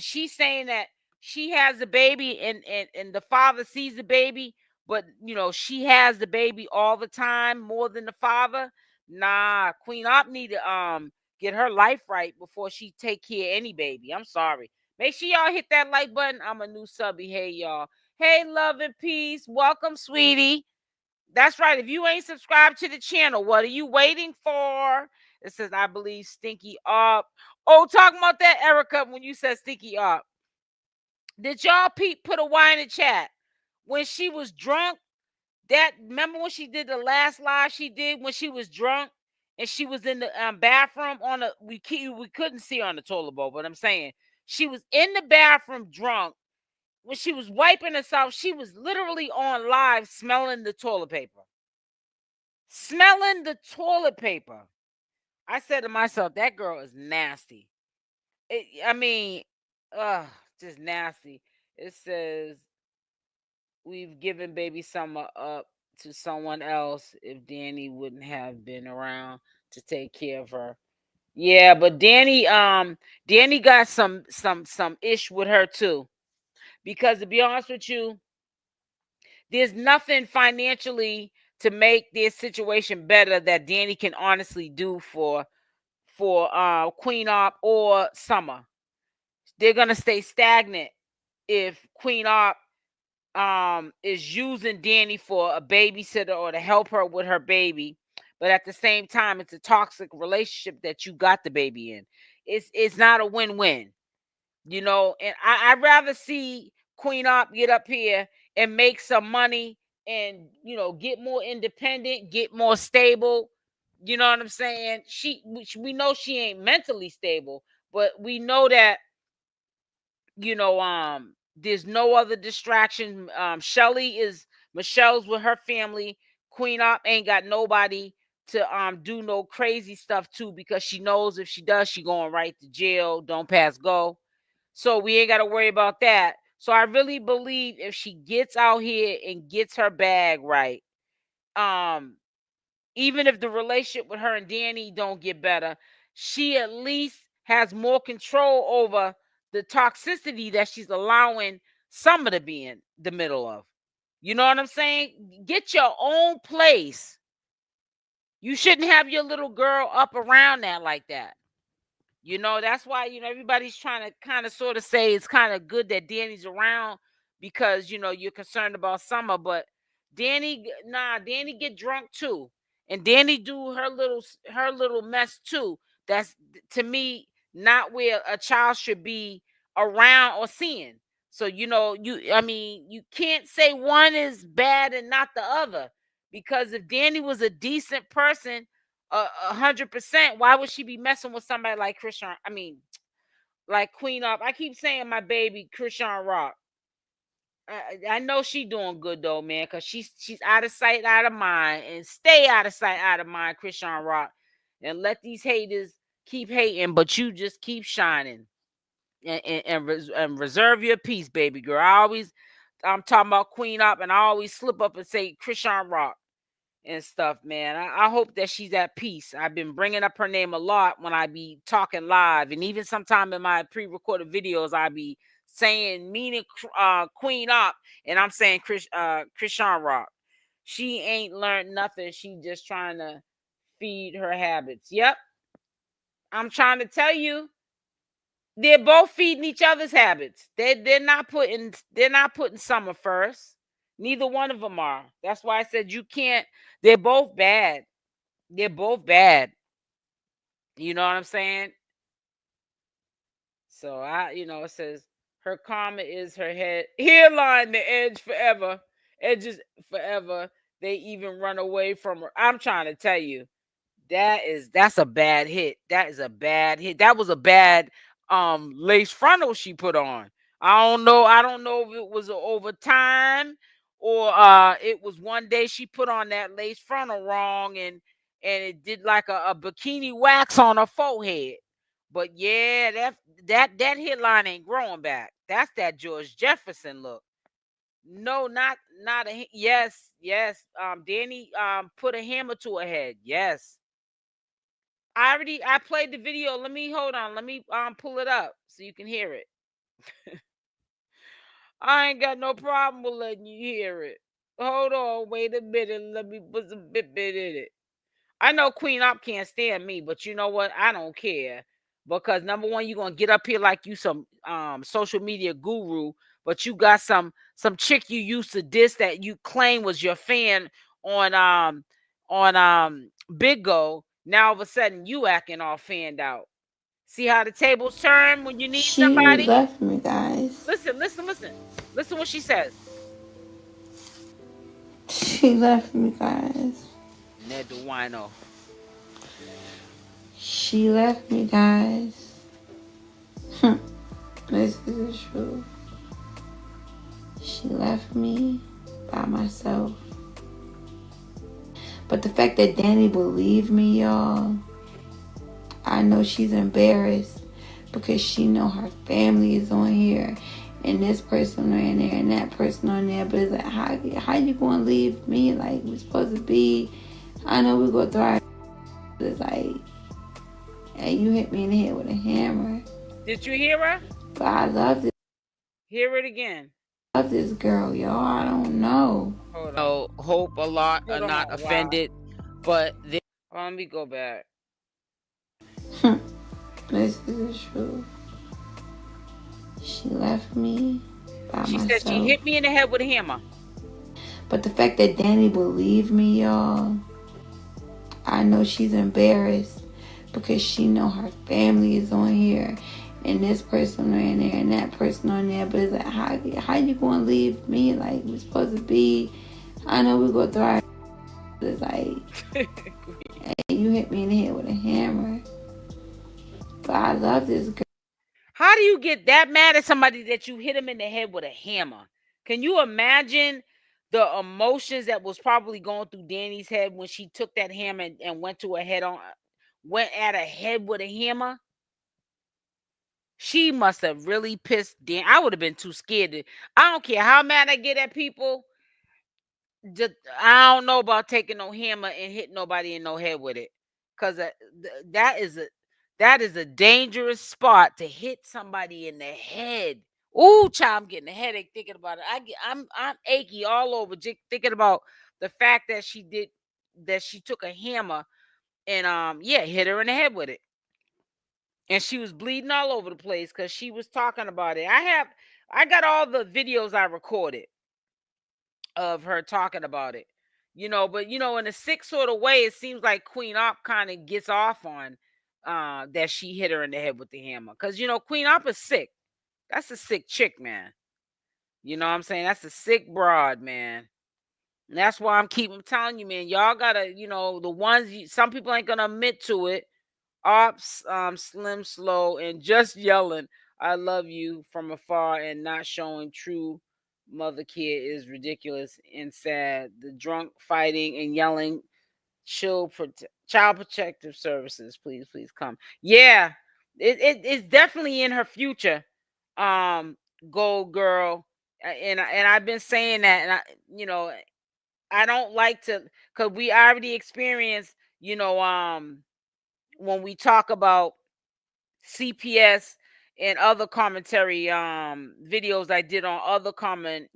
she's saying that she has the baby, and the father sees the baby, but she has the baby all the time more than the father. Nah, queenopp need to get her life right before she take care of any baby. I'm sorry. Make sure y'all hit that like button. I'm a new subby. Hey, y'all. Hey, love and peace. Welcome, sweetie. That's right. If you ain't subscribed to the channel, what are you waiting for? It says, I believe Stinky up. Oh, talking about that, Erica, when you said Stinky up. Did y'all put a Y in the chat? When she was drunk, remember when she did the last live she did when she was drunk and she was in the bathroom we couldn't see her on the toilet bowl, but I'm saying she was in the bathroom drunk. When she was wiping herself, she was literally on live smelling the toilet paper. Smelling the toilet paper. I said to myself, that girl is nasty. Just nasty. It says, we've given baby Summer up to someone else if Dani wouldn't have been around to take care of her. Yeah, but Dani got some ish with her too. Because to be honest with you, there's nothing financially to make this situation better that Dani can honestly do for queenopp or Summer. They're gonna stay stagnant if queenopp is using Dani for a babysitter or to help her with her baby. But at the same time, it's a toxic relationship that you got the baby in. It's not a win-win, and I'd rather see queenopp get up here and make some money and get more independent, get more stable. You know what I'm saying? We know she ain't mentally stable, but we know that there's no other distraction. Michelle's with her family. Queenopp ain't got nobody to do no crazy stuff too, because she knows if she does, she going right to jail. Don't pass go. So we ain't got to worry about that. So I really believe if she gets out here and gets her bag right, even if the relationship with her and Dani don't get better, she at least has more control over the toxicity that she's allowing Summer to be in the middle of. You know what I'm saying? Get your own place. You shouldn't have your little girl up around that like that. That's why, everybody's trying to kind of sort of say it's kind of good that Danny's around because, you're concerned about Summer. But Danny get drunk too. And Danny do her little mess too. That's, to me, not where a child should be around or seeing. So, you can't say one is bad and not the other. Because if Danny was a decent person, 100%, why would she be messing with somebody like Chrisean? I mean, like queenopp. I keep saying my baby ChriseanRock. I know she doing good though, man, because she's out of sight, out of mind, and stay out of sight, out of mind, ChriseanRock, and let these haters keep hating, but you just keep shining, and reserve your peace, baby girl. I'm talking about queenopp, and I always slip up and say ChriseanRock and stuff, man. I hope that she's at peace. I've been bringing up her name a lot when I be talking live, and even sometime in my pre-recorded videos, I be saying meaning queenopp, and I'm saying ChriseanRock. She ain't learned nothing. She just trying to feed her habits. Yep, I'm trying to tell you, they're both feeding each other's habits. They're not putting Summer first. Neither one of them are. That's why I said you can't. They're both bad. They're both bad. You know what I'm saying? So it says her comment is her hairline, the edge forever, edges forever. They even run away from her. I'm trying to tell you, that's a bad hit. That is a bad hit. That was a bad lace frontal she put on. I don't know if it was over time or it was one day she put on that lace frontal wrong and it did like a bikini wax on her forehead. But yeah, that headline ain't growing back. That's that George Jefferson look. No, not a yes. Danny put a hammer to her head. Yes. I played the video. Let me hold on. Let me pull it up so you can hear it. I ain't got no problem with letting you hear it. Hold on, wait a minute. Let me put some bit in it. I know queenopp can't stand me, but you know what? I don't care. Because number one, you're gonna get up here like you some social media guru, but you got some chick you used to diss that you claim was your fan on Big Go. Now all of a sudden you acting all fanned out. See how the tables turn when you need She somebody? left me, guys. Listen. Listen what she says. She left me, guys. Ned the wino. She left me, guys. This is the truth. She left me by myself. But the fact that Dani believed me, y'all, I know she's embarrassed because she know her family is on here and this person on there and that person on there. But it's like, how you gonna leave me? Like, we're supposed to be, I know we go through our, it's like, hey, you hit me in the head with a hammer. Did you hear her? But I love this. Hear it again. I love this girl, y'all. I don't know. Hope a lot are not offended, but let me go back. This is the truth. She left me by myself. She said she hit me in the head with a hammer. But the fact that Dani believed me, y'all, I know she's embarrassed because she know her family is on here and this person on there and that person on there. But it's like, how you gonna leave me? Like, we're supposed to be, I know we go through our, it's like, hey, you hit me in the head with a hammer. But I love this girl. How do you get that mad at somebody that you hit him in the head with a hammer? Can you imagine the emotions that was probably going through Dani's head when she took that hammer and went at her head with a hammer? She must have really pissed Dan. I would have been too scared. I don't care how mad I get at people. I don't know about taking no hammer and hitting nobody in no head with it, because that is a dangerous spot to hit somebody in the head. Ooh, child, I'm getting a headache thinking about it. I'm achy all over thinking about the fact that she took a hammer and hit her in the head with it. and she was bleeding all over the place because she was talking about it. I got all the videos I recorded of her talking about it, but in a sick sort of way, it seems like queenopp kind of gets off on that she hit her in the head with the hammer, because queenopp is sick. That's a sick chick, man. You know what I'm saying? That's a sick broad, man. And that's why I'm telling you, man, y'all gotta, the ones some people ain't gonna admit to it. Ops, Slim Slow, and just yelling, "I love you" from afar and not showing true mother kid is ridiculous and sad. The drunk fighting and yelling, child protective services, please come. Yeah, it's definitely in her future. Gold girl, and I've been saying that, and I don't like to, because we already experienced, when we talk about CPS and other commentary videos I did on other common,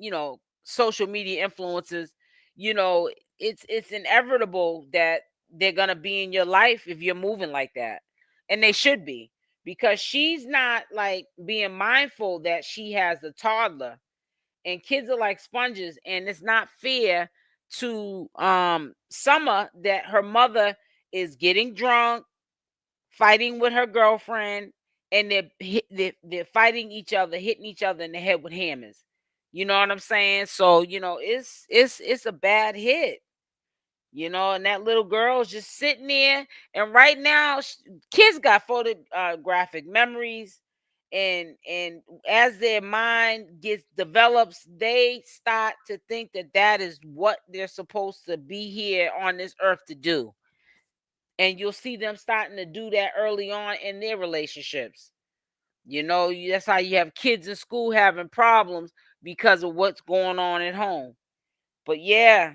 social media influencers, you know, it's inevitable that they're gonna be in your life if you're moving like that. And they should be, because she's not like being mindful that she has a toddler, and kids are like sponges, and it's not fair to Summer that her mother is getting drunk, fighting with her girlfriend, and they're fighting each other, hitting each other in the head with hammers. You know what I'm saying? So it's a bad hit. And that little girl is just sitting there, and right now, kids got photographic memories, and as their mind gets develops, they start to think that that is what they're supposed to be here on this earth to do. And you'll see them starting to do that early on in their relationships. That's how you have kids in school having problems because of what's going on at home. But yeah,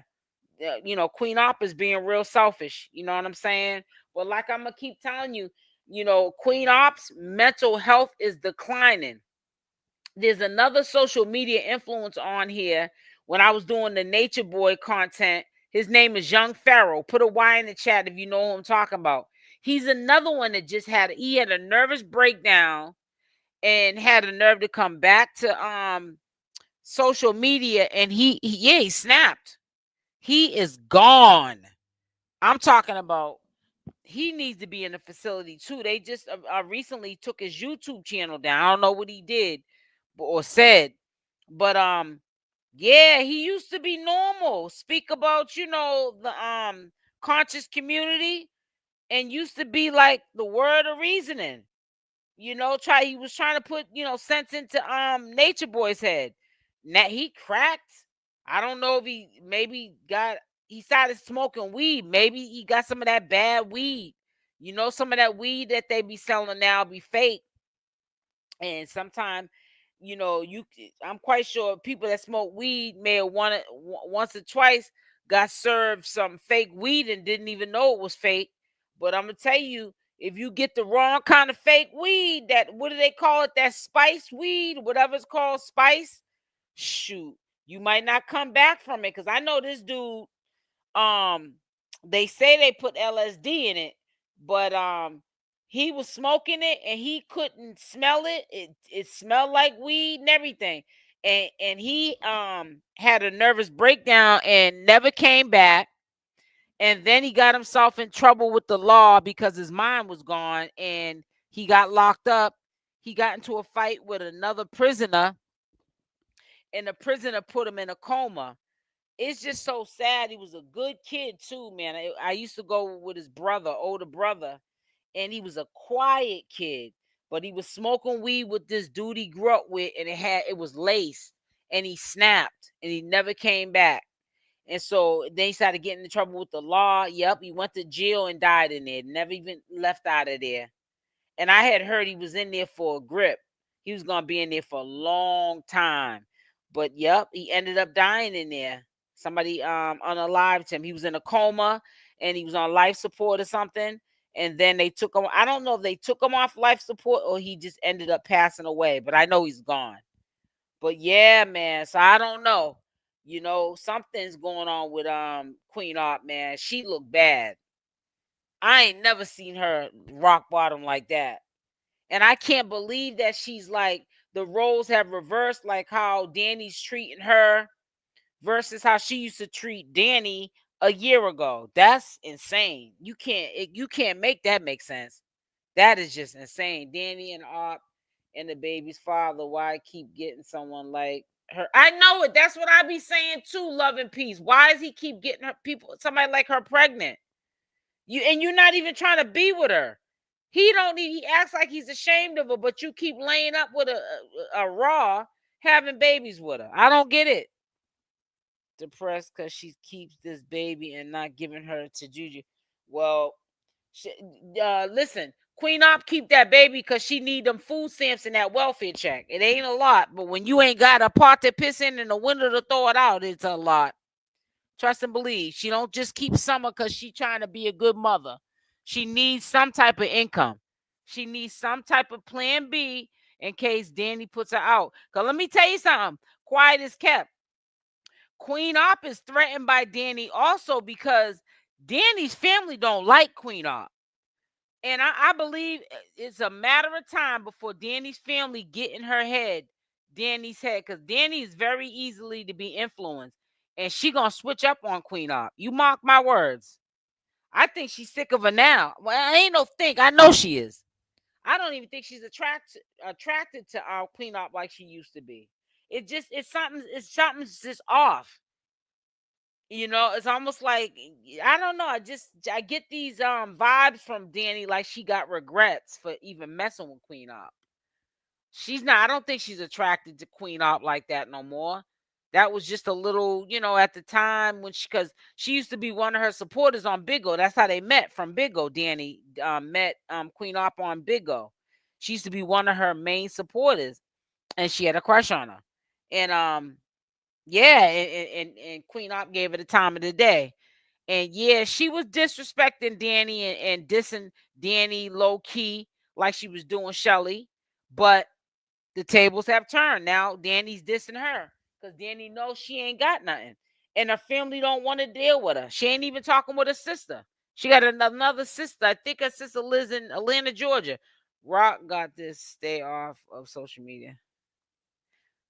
queenopp is being real selfish. You know what I'm saying? But like I'm gonna keep telling you, queenopp's mental health is declining. There's another social media influence on here. When I was doing the Nature Boy content, his name is Young Pharaoh. Put a Y in the chat if you know who I'm talking about. He's another one that he had a nervous breakdown and had a nerve to come back to social media, and he snapped. He is gone. I'm talking about, he needs to be in a facility too. They just recently took his YouTube channel down. I don't know what he did or said, but yeah, he used to be normal. Speak about, the conscious community, and used to be like the word of reasoning. He was trying to put, sense into Nature Boy's head. Now he cracked. I don't know if he started smoking weed. Maybe he got some of that bad weed. Some of that weed that they be selling now be fake. And sometimes, I'm quite sure people that smoke weed may have once or twice got served some fake weed and didn't even know it was fake. But I'm gonna tell you, if you get the wrong kind of fake weed, that, what do they call it? That spice weed, whatever it's called, spice. Shoot, you might not come back from it. Because I know this dude. They say they put LSD in it, but he was smoking it and he couldn't smell it. It smelled like weed and everything. And he had a nervous breakdown and never came back. And then he got himself in trouble with the law because his mind was gone, and he got locked up. He got into a fight with another prisoner, and the prisoner put him in a coma. It's just so sad. He was a good kid too, man. I used to go with his older brother, and he was a quiet kid, but he was smoking weed with this dude he grew up with, and it was laced, and he snapped, and he never came back. And so then he started getting in trouble with the law. Yep, he went to jail and died in there. Never even left out of there. And I had heard he was in there for a grip. He was gonna be in there for a long time. But yep, he ended up dying in there. Somebody unalived him. He was in a coma and he was on life support or something. And then they took him. I don't know if they took him off life support or he just ended up passing away, but I know he's gone. But yeah, man. So I don't know. Something's going on with queenopp, man. She looked bad. I ain't never seen her rock bottom like that. And I can't believe that she's like, the roles have reversed, like how Dani's treating her versus how she used to treat Dani a year ago. That's insane. You can't make that make sense. That is just insane. Dani and Op and the baby's father, why keep getting someone like her? I know it. That's what I be saying too, Love and Peace. Why does he keep getting her somebody like her pregnant? You're not even trying to be with her. He acts like he's ashamed of her, but you keep laying up with a raw, having babies with her. I don't get it. Depressed because she keeps this baby and not giving her to Juju. Well, listen, queenopp keep that baby because she need them food stamps and that welfare check. It ain't a lot, but when you ain't got a pot to piss in and a window to throw it out, it's a lot. Trust and believe. She don't just keep Summer because she trying to be a good mother. She needs some type of income. She needs some type of plan B in case Dani puts her out. Because let me tell you something. Quiet is kept. Queenopp is threatened by Dani also because Dani's family don't like Queenopp. And I believe it's a matter of time before Dani's family get in her head, Dani's head, because Dani is very easily to be influenced. And she gonna switch up on Queenopp. You mark my words. I think she's sick of her now. Well, I ain't no think. I know she is. I don't even think she's attracted to our Queenopp like she used to be. It's something's just off. It's almost like, I don't know. I get these vibes from Dani like she got regrets for even messing with Queenopp. She's not. I don't think she's attracted to Queenopp like that no more. That was just a little, at the time when because she used to be one of her supporters on Big O. That's how they met, from Big O. Dani met Queenopp on Big O. She used to be one of her main supporters, and she had a crush on her. And yeah, and Queenopp gave her the time of the day. And yeah, she was disrespecting Dani and dissing Dani low key like she was doing Chelle. But the tables have turned. Now Dani's dissing her because Dani knows she ain't got nothing. And her family don't want to deal with her. She ain't even talking with her sister. She got another sister. I think her sister lives in Atlanta, Georgia. Rock got this. Stay off of social media.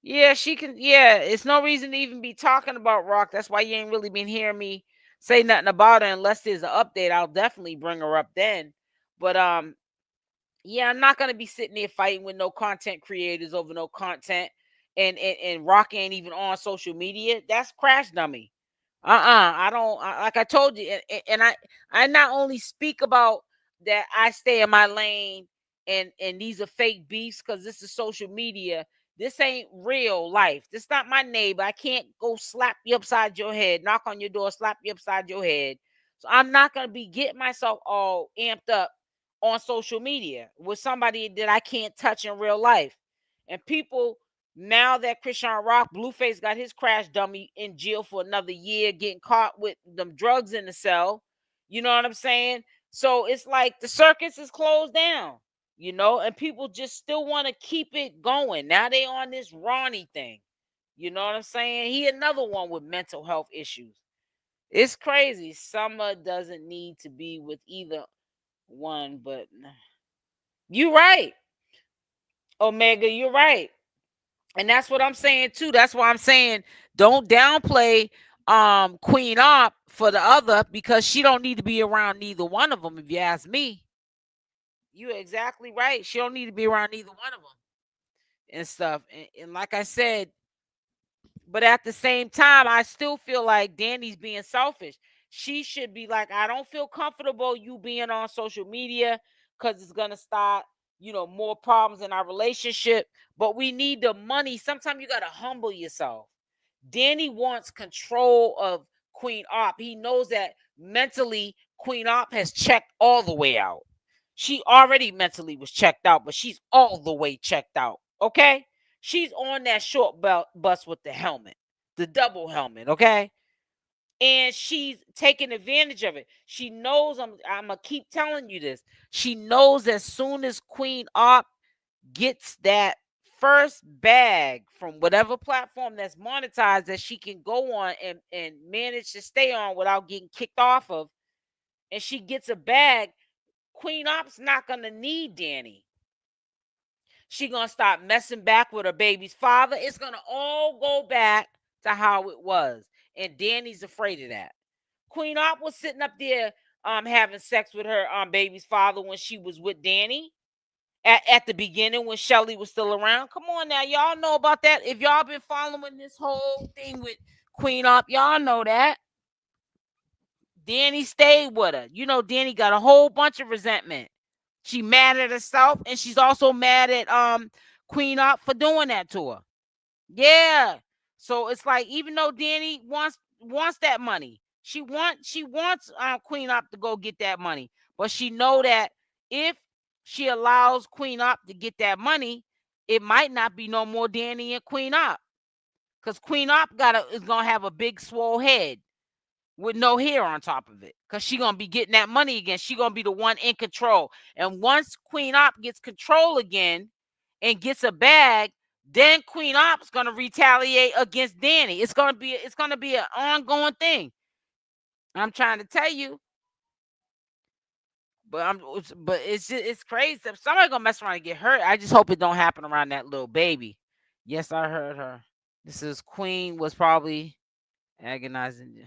Yeah, she can. Yeah, it's no reason to even be talking about Rock. That's why you ain't really been hearing me say nothing about her unless there's an update. I'll definitely bring her up then. But yeah, I'm not gonna be sitting there fighting with no content creators over no content. And Rock ain't even on social media. That's Crash Dummy. I don't like I told you, and I not only speak about that I stay in my lane and these are fake beefs because this is social media. This ain't real life. This not my neighbor. I can't go slap you upside your head, knock on your door, slap you upside your head. So I'm not gonna be getting myself all amped up on social media with somebody that I can't touch in real life. And people, now that ChriseanRock, Blueface got his Crash Dummy in jail for another year, getting caught with them drugs in the cell. You know what I'm saying? So it's like the circus is closed down, and people just still want to keep it going. Now they on this Ronnie thing. You know what I'm saying? He another one with mental health issues. It's crazy. Summer doesn't need to be with either one, but you're right. Omega, you're right. And that's what I'm saying too. That's why I'm saying don't downplay Queenopp for the other, because she don't need to be around neither one of them, if you ask me. You're exactly right. She don't need to be around neither one of them and stuff. And like I said, but at the same time, I still feel like Dani's being selfish. She should be like, I don't feel comfortable you being on social media because it's going to start, more problems in our relationship. But we need the money. Sometimes you got to humble yourself. Dani wants control of Queenopp. He knows that mentally Queenopp has checked all the way out. She already mentally was checked out, but she's all the way checked out. Okay? She's on that short bus with the helmet, the double helmet, okay? And she's taking advantage of it. She knows, I'm gonna keep telling you this. She knows as soon as Queenopp gets that first bag from whatever platform that's monetized that she can go on and manage to stay on without getting kicked off of, and she gets a bag, Queenopp's not gonna need Dani. She gonna start messing back with her baby's father. It's gonna all go back to how it was. And Dani's afraid of that. Queenopp was sitting up there having sex with her baby's father when she was with Dani. At the beginning when Chelle was still around. Come on now, y'all know about that. If y'all been following this whole thing with Queenopp, y'all know that. Dani stayed with her. You know, Dani got a whole bunch of resentment. She mad at herself, and she's also mad at Queenopp for doing that to her. Yeah. So it's like, even though Dani wants that money, she wants Queenopp to go get that money, but she know that if she allows Queenopp to get that money, it might not be no more Dani and Queenopp, because Queenopp is gonna have a big swole head with no hair on top of it, because she gonna be getting that money again. She gonna be the one in control. And once Queenopp gets control again and gets a bag, then Queenopp's gonna retaliate against Dani. It's gonna be an ongoing thing. I'm trying to tell you. But it's crazy. If somebody gonna mess around and get hurt, I just hope it don't happen around that little baby. Yes, I heard her. This is Queen was probably agonizing.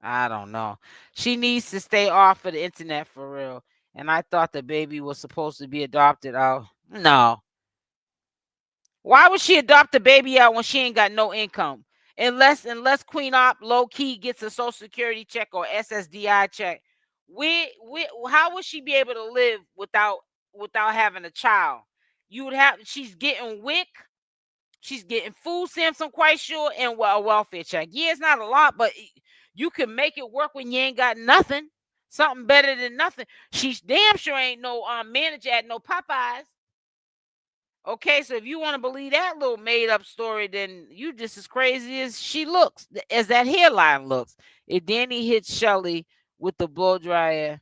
I don't know. She needs to stay off of the internet for real. And I thought the baby was supposed to be adopted out. No. Why would she adopt the baby out when she ain't got no income? Unless Queenopp low key gets a Social Security check or SSDI check. How would she be able to live without having a child? She's getting WIC. She's getting food stamps, I'm quite sure, and a welfare check. Yeah, it's not a lot, but you can make it work when you ain't got nothing. Something better than nothing. She's damn sure ain't no manager at no Popeyes. Okay, so if you want to believe that little made-up story, then you just as crazy as she looks, as that hairline looks. If Dani hits Chelle with the blow dryer,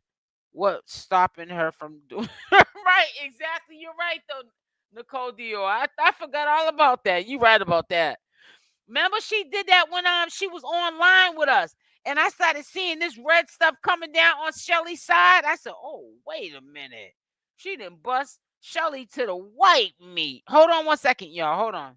what's stopping her from doing right? Exactly, you're right though. Nicole Dio. I forgot all about that. You right about that. Remember she did that when she was online with us, and I started seeing this red stuff coming down on Chelle's side. I said, "Oh, wait a minute. She didn't bust Chelle to the white meat." Hold on 1 second, y'all. Hold on.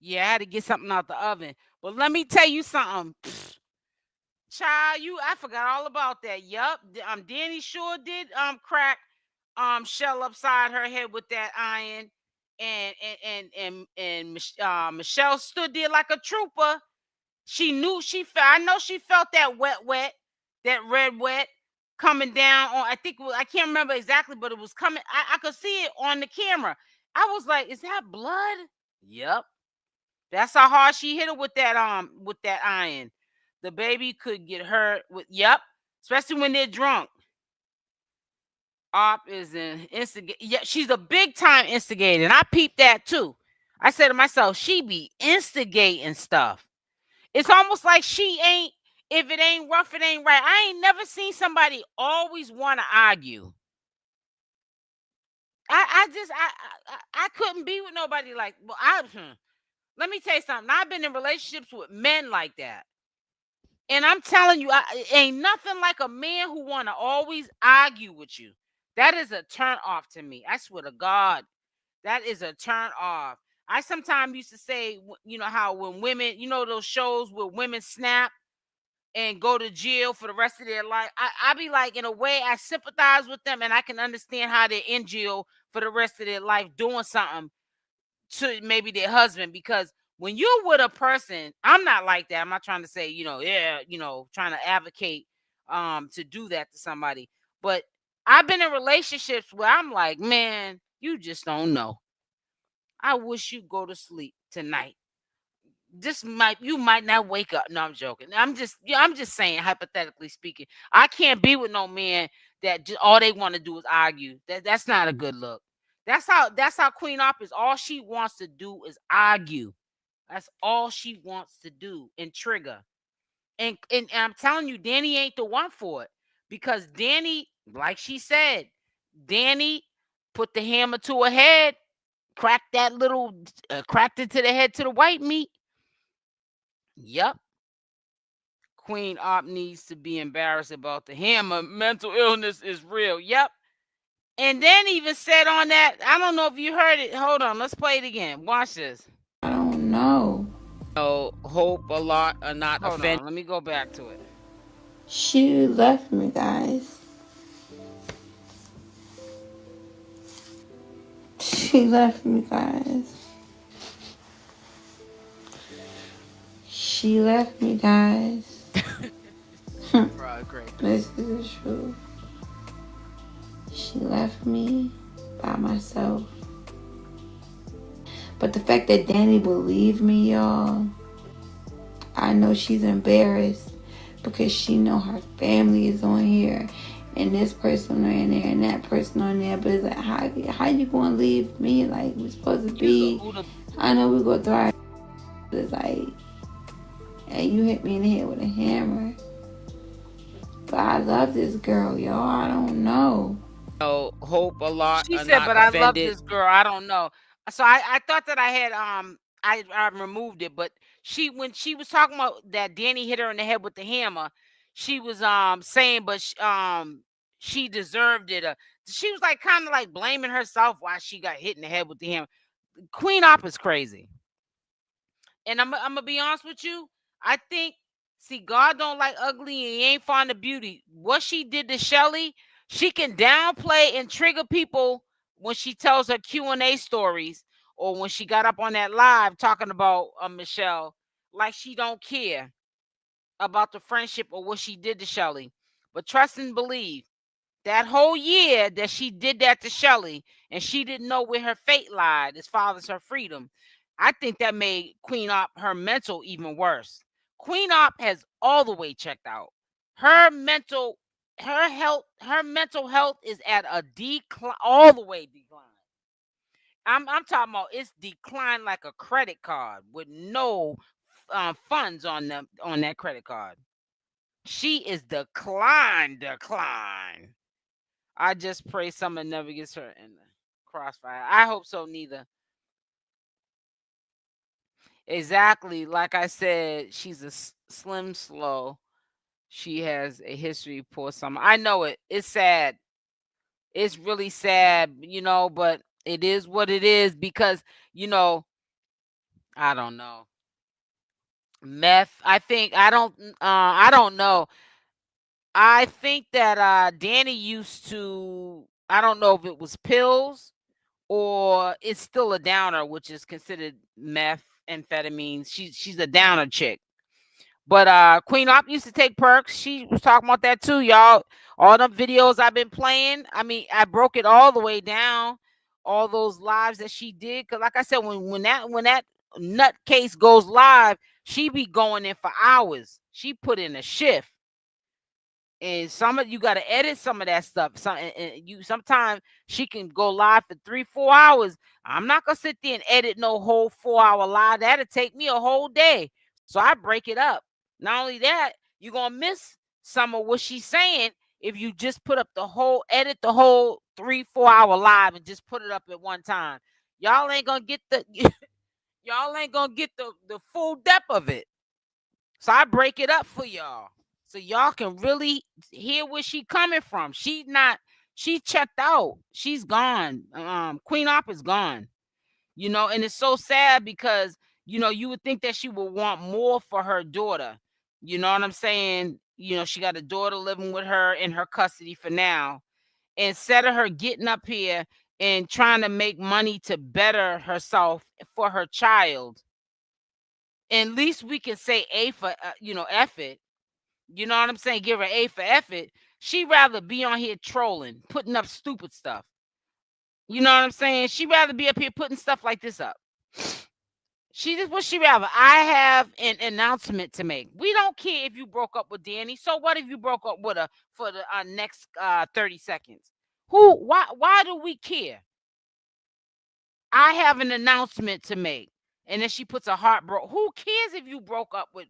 Yeah, I had to get something out the oven. But let me tell you something. Child, I forgot all about that. Yup. Dani sure did crack Chelle upside her head with that iron. And Michelle stood there like a trooper. She knew I know she felt that wet, that red wet coming down on, I can't remember exactly, but it was coming. I could see it on the camera. I was like, is that blood? Yep. That's how hard she hit her with that iron. The baby could get hurt with, yep, especially when they're drunk. Op is an instigator. Yeah, she's a big time instigator. And I peeped that too. I said to myself, she be instigating stuff. It's almost like if it ain't rough, it ain't right. I ain't never seen somebody always want to argue. I couldn't be with nobody like, let me tell you something. I've been in relationships with men like that. And I'm telling you, ain't nothing like a man who want to always argue with you. That is a turn off to me. I swear to God, that is a turn off. I sometimes used to say, how when women, those shows where women snap and go to jail for the rest of their life. I be like, in a way, I sympathize with them, and I can understand how they're in jail for the rest of their life doing something to maybe their husband, because when you're with a person, I'm not like that. I'm not trying to say, trying to advocate to do that to somebody. But I've been in relationships where I'm like, man, you just don't know. I wish you'd go to sleep tonight. You might not wake up. No, I'm joking. I'm just saying, hypothetically speaking. I can't be with no man that all they want to do is argue. That's not a good look. That's how queenopp is. All she wants to do is argue. That's all she wants to do and trigger. And I'm telling you, Dani ain't the one for it. Because Dani, like she said, Dani put the hammer to her head, cracked into the head to the white meat. Yep. Queenopp needs to be embarrassed about the hammer. Mental illness is real. Yep. And then even said on that, I don't know if you heard it. Hold on, let's play it again. Watch this. I don't know. Hope a lot are not offended. Let me go back to it. She left me, guys. She left me, guys. She left me, guys. This is the truth. She left me by myself. But the fact that Dani believed me, y'all, I know she's embarrassed because she know her family is on here and this person on there and that person on there. But it's like, how you gonna leave me? Like, we're supposed to be. I know we go through our. It's like, hey, you hit me in the head with a hammer. But I love this girl, y'all. I don't know. Hope a lot. She said, but I love this girl. I don't know. So I thought that I had I removed it, but when she was talking about that Dani hit her in the head with the hammer, she was saying, but she deserved it. She was like kind of like blaming herself why she got hit in the head with the hammer. Queenopp is crazy. And I'm gonna be honest with you. I think, see, God don't like ugly and he ain't fond of beauty. What she did to Chelle, she can downplay and trigger people when she tells her Q&A stories or when she got up on that live talking about Michelle, like she don't care about the friendship or what she did to Chelle. But trust and believe, that whole year that she did that to Chelle and she didn't know where her fate lied as far as her freedom, I think that made Queenopp, her mental, even worse. Queenopp has all the way checked out. Her mental health is at a decline, all the way decline. I'm talking about it's declined like a credit card with no funds on that credit card. She is decline. I just pray someone never gets hurt in the crossfire. I hope so, neither. Exactly. Like I said, she's a slim slow. She has a history for some. I know it. It's sad. It's really sad, but it is what it is because, I don't know. Meth. I don't know. I think that Dani used to, I don't know if it was pills or it's still a downer, which is considered methamphetamines. She's a downer chick. But Queenopp used to take perks. She was talking about that too, y'all. All the videos I've been playing. I mean, I broke it all the way down. All those lives that she did. Cause like I said, when that nutcase goes live, she be going in for hours. She put in a shift. And you got to edit some of that stuff. Sometimes she can go live for 3-4 hours. I'm not gonna sit there and edit no whole 4-hour live. That'll take me a whole day. So I break it up. Not only that, you're gonna miss some of what she's saying if you just edit the whole 3-4 hour live and just put it up at one time. Y'all ain't gonna get the full depth of it. So I break it up for y'all. So y'all can really hear where she coming from. She checked out. She's gone. Queenopp is gone. And it's so sad because, you would think that she would want more for her daughter. You know what I'm saying? She got a daughter living with her in her custody for now. Instead of her getting up here and trying to make money to better herself for her child, at least we can say A for effort. You know what I'm saying? Give her A for effort. She'd rather be on here trolling, putting up stupid stuff. You know what I'm saying? She'd rather be up here putting stuff like this up. She just what she rather. I have an announcement to make. We don't care if you broke up with Dani. So what if you broke up with her for the next 30 seconds? Why do we care? I have an announcement to make. And then she puts a heart broke. Who cares if you broke up with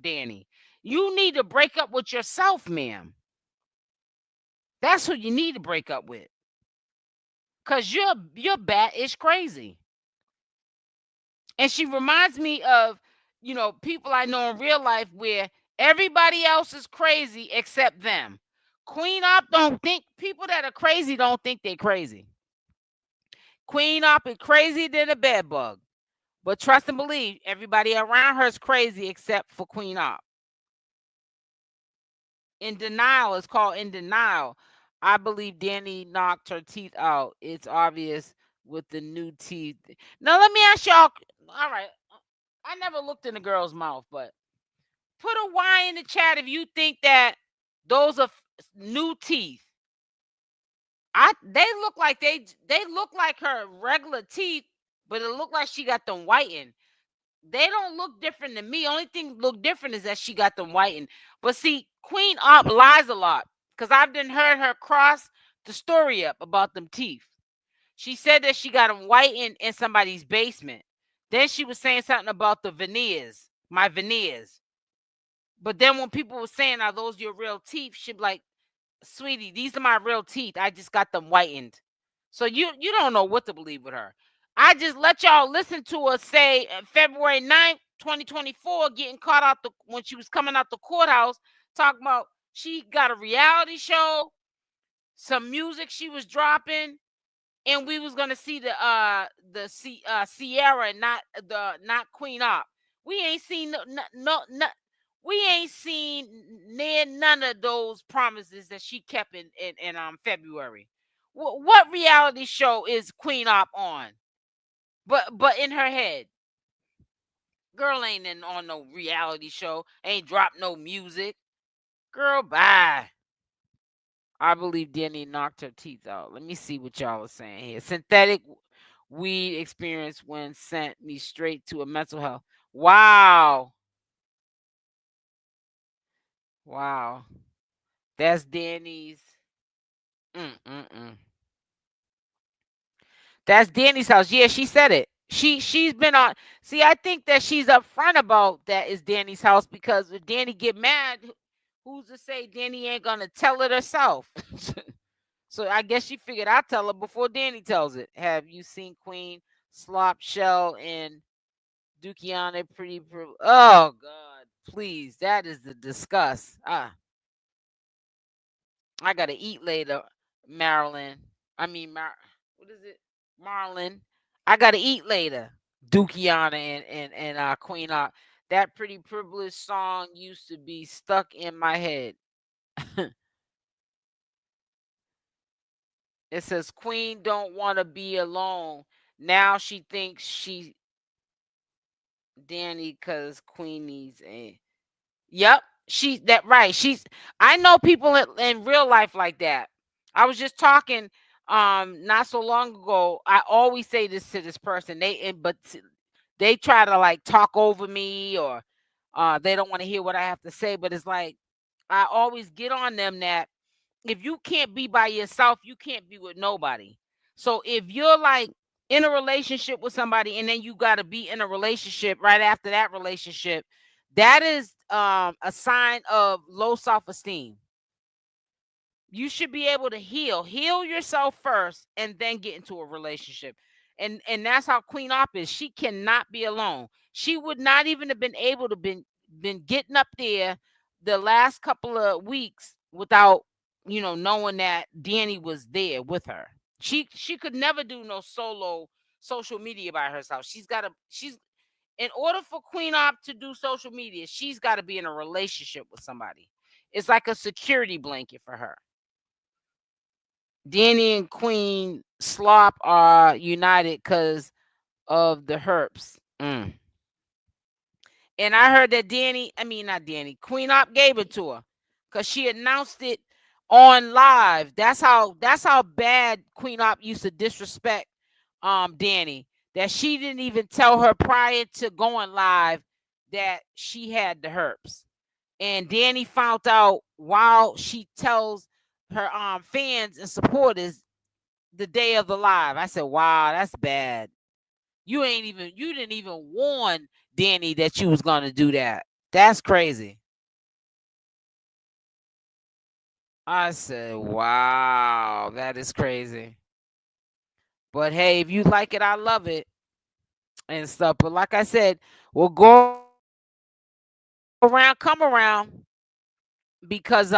Dani? You need to break up with yourself, ma'am. That's who you need to break up with. Cause you're bat-ish crazy. And she reminds me of, people I know in real life where everybody else is crazy except them. Queenopp don't think people that are crazy don't think they're crazy. Queenopp is crazy than a bed bug. But trust and believe, everybody around her is crazy except for Queenopp. In denial, it's called in denial. I believe Dani knocked her teeth out. It's obvious with the new teeth. Now, let me ask y'all. All right. I never looked in the girl's mouth, but put a Y in the chat if you think that those are new teeth. They look like they look like her regular teeth, but it looked like she got them whitened. They don't look different to me. Only thing look different is that she got them whitened. But see, Queenopp lies a lot because I've been heard her cross the story up about them teeth. She said that she got them whitened in somebody's basement. Then she was saying something about the veneers, my veneers. But then when people were saying, "Are those your real teeth?" she'd be like, "Sweetie, these are my real teeth. I just got them whitened." So you don't know what to believe with her. I just let y'all listen to her say February 9th, 2024, getting caught out when she was coming out the courthouse, talking about she got a reality show, some music she was dropping, and we was gonna see the Sierra and not Queenopp. We ain't seen no we ain't seen near none of those promises that she kept in February. What reality show is Queenopp on? But in her head, girl ain't on no reality show. Ain't dropped no music. Girl, bye. I believe Dani knocked her teeth out. Let me see what y'all are saying here. Synthetic weed experience when sent me straight to a mental health. Wow. Wow. That's Dani's. That's Dani's house. Yeah, she said it. She's been on. See, I think that she's upfront about that is Dani's house because if Dani get mad, who's to say Dani ain't gonna tell it herself? So I guess she figured I'd tell her before Dani tells it. Have you seen Queen slop Chelle and Dukiana pretty? Oh God, please, that is the disgust. I gotta eat later, Marilyn. I mean, what is it, Marlon? I gotta eat later. Dukiana and Queen. That pretty privileged song used to be stuck in my head. It says Queen don't want to be alone. Now she thinks she Dani because Queen needs a. Yep, I know people in real life like that. I was just talking not so long ago. I always say this to this person. But they try to like talk over me or they don't want to hear what I have to say. But it's like I always get on them that if you can't be by yourself, you can't be with nobody. So if you're like in a relationship with somebody and then you got to be in a relationship right after that relationship, that is a sign of low self-esteem. You should be able to heal yourself first and then get into a relationship. And that's how Queenopp is. She cannot be alone. She would not even have been able to been getting up there the last couple of weeks without knowing that Dani was there with her. She could never do no solo social media by herself. She's in order for Queenopp to do social media, she's got to be in a relationship with somebody. It's like a security blanket for her. Dani and Queen Slop are united because of the herps. And I heard that not Dani, queenopp gave it to her because she announced it on live. That's how bad queenopp used to disrespect Dani, that she didn't even tell her prior to going live that she had the herpes. And Dani found out while she tells her fans and supporters the day of the live. I said, wow, that's bad. You didn't even warn Dani that you was gonna do that. That's crazy. I said, wow, that is crazy. But hey, if you like it, I love it and stuff. But like I said, we'll go around, come around, because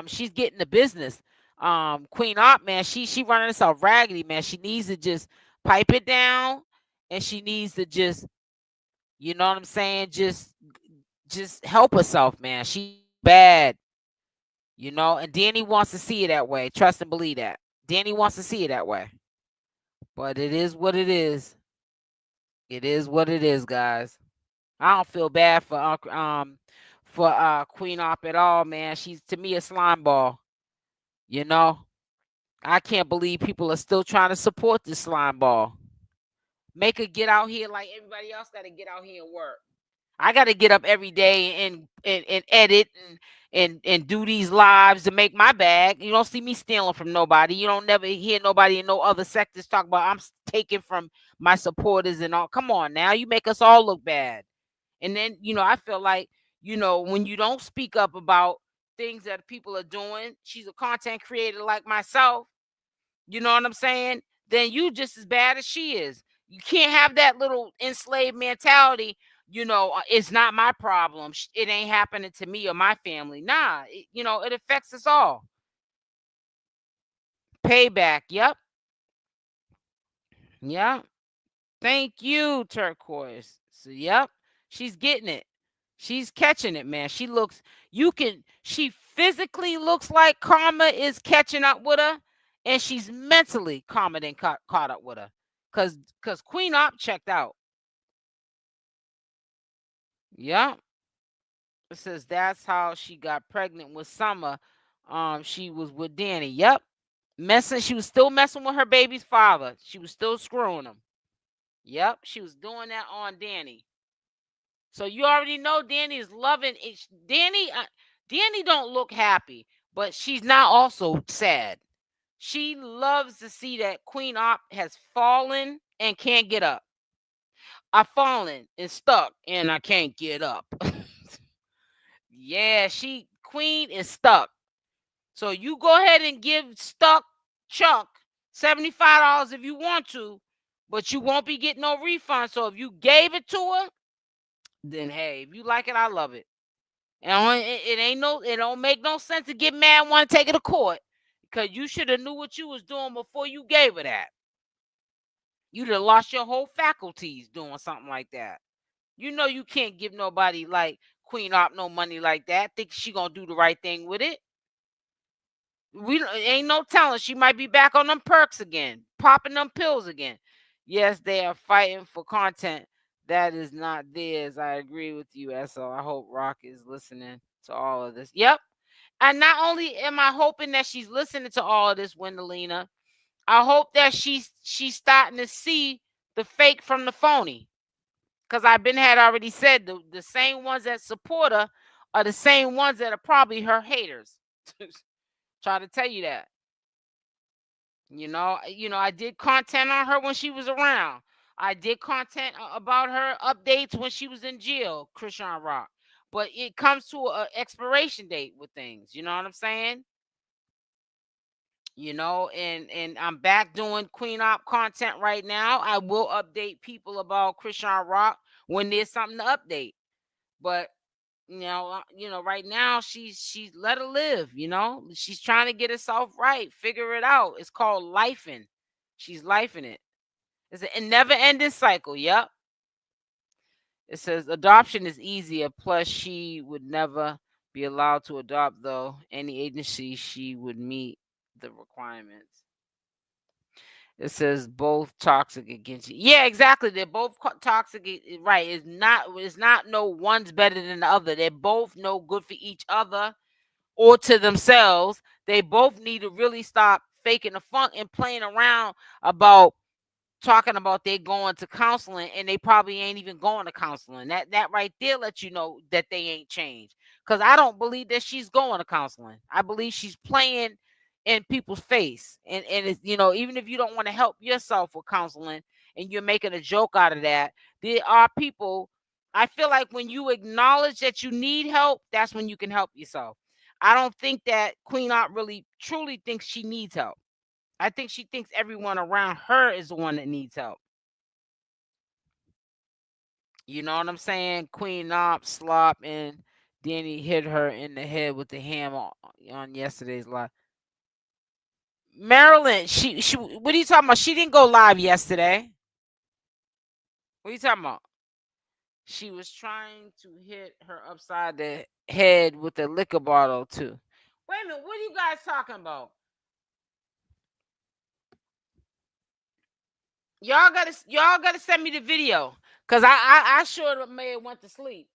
she's getting the business. queenopp, man, she running herself raggedy, man. She needs to just pipe it down, and she needs to just, you know what I'm saying, just help herself, man. She's doing bad, and Dani wants to see it that way. Trust and believe that. Dani wants to see it that way. But it is what it is. It is what it is, guys. I don't feel bad for queenopp at all, man. She's, to me, a slime ball. I can't believe people are still trying to support this slime ball. Make her get out here like everybody else got to get out here and work. I got to get up every day and edit and do these lives to make my bag. You don't see me stealing from nobody. You don't never hear nobody in no other sectors talk about I'm taking from my supporters and all. Come on now, you make us all look bad. And then, I feel like, when you don't speak up about things that people are doing, she's a content creator like myself, you know what I'm saying? Then you just as bad as she is. You can't have that little enslaved mentality. It's not my problem. It ain't happening to me or my family. Nah, it affects us all. Payback. Yep. Yep. Thank you, turquoise. So, yep. She's getting it. She's catching it, man. She physically looks like karma is catching up with her, and she's mentally karma then caught up with her. Cause queenopp checked out. Yeah. It says that's how she got pregnant with Summer. She was with Dani. Yep. She was still messing with her baby's father. She was still screwing him. Yep. She was doing that on Dani. So you already know Dani is loving it. Dani don't look happy, but she's not also sad. She loves to see that queenopp has fallen and can't get up. I've fallen and stuck and I can't get up. Yeah, Queen is stuck. So you go ahead and give stuck Chuck $75 if you want to, but you won't be getting no refund. So if you gave it to her, then hey, if you like it, I love it. And it don't make no sense to get mad and want to take it to court, because you should have knew what you was doing before you gave her that. You'd have lost your whole faculties doing something like that. You can't give nobody like queenopp no money like that. Think she gonna do the right thing with it. Ain't no telling. She might be back on them perks again, popping them pills again. Yes, they are fighting for content that is not theirs. I agree with you, SO. I hope Rock is listening to all of this. Yep. And not only am I hoping that she's listening to all of this, Wendelina, I hope that she's starting to see the fake from the phony. Because had already said the same ones that support her are the same ones that are probably her haters. Try to tell you that. I did content on her when she was around. I did content about her updates when she was in jail, chriseanrock. But it comes to an expiration date with things. You know what I'm saying? And I'm back doing queenopp content right now. I will update people about chriseanrock when there's something to update. But right now she's let her live. She's trying to get herself right, figure it out. It's called lifing. She's lifing it. It's a never-ending cycle. Yep. It says adoption is easier. Plus, she would never be allowed to adopt, though. Any agency, she would meet the requirements. It says both toxic against you. Yeah, exactly. They're both toxic. Right. It's not no one's better than the other. They're both no good for each other or to themselves. They both need to really stop faking the funk and playing around about talking about they going to counseling, and they probably ain't even going to counseling. That right there lets you know that they ain't changed. Because I don't believe that she's going to counseling. I believe she's playing in people's face. And it's, even if you don't want to help yourself with counseling and you're making a joke out of that, there are people. I feel like when you acknowledge that you need help, that's when you can help yourself. I don't think that queenopp really truly thinks she needs help. I think she thinks everyone around her is the one that needs help. You know what I'm saying? queenopp, Slop, and Dani hit her in the head with the hammer on yesterday's live. Marilyn, she what are you talking about? She didn't go live yesterday. What are you talking about? She was trying to hit her upside the head with a liquor bottle too. Wait a minute, what are you guys talking about? Y'all gotta send me the video. Cause I sure may have went to sleep.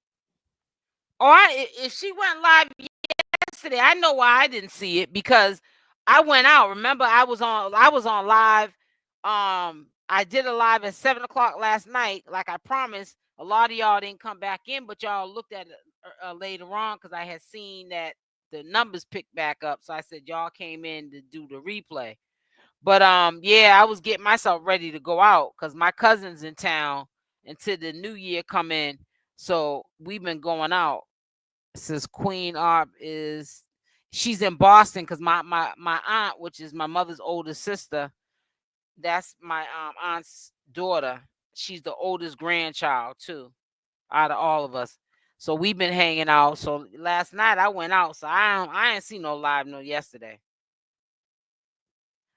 If she went live yesterday, I know why I didn't see it, because I went out. Remember, I was on live. I did a live at 7:00 last night, like I promised. A lot of y'all didn't come back in, but y'all looked at it later on, because I had seen that the numbers picked back up. So I said y'all came in to do the replay. But yeah, I was getting myself ready to go out because my cousin's in town until the new year come in. So we've been going out. Since queenopp she's in Boston, because my aunt, which is my mother's oldest sister, that's my aunt's daughter. She's the oldest grandchild too, out of all of us. So we've been hanging out. So last night I went out. So I ain't seen no live no yesterday.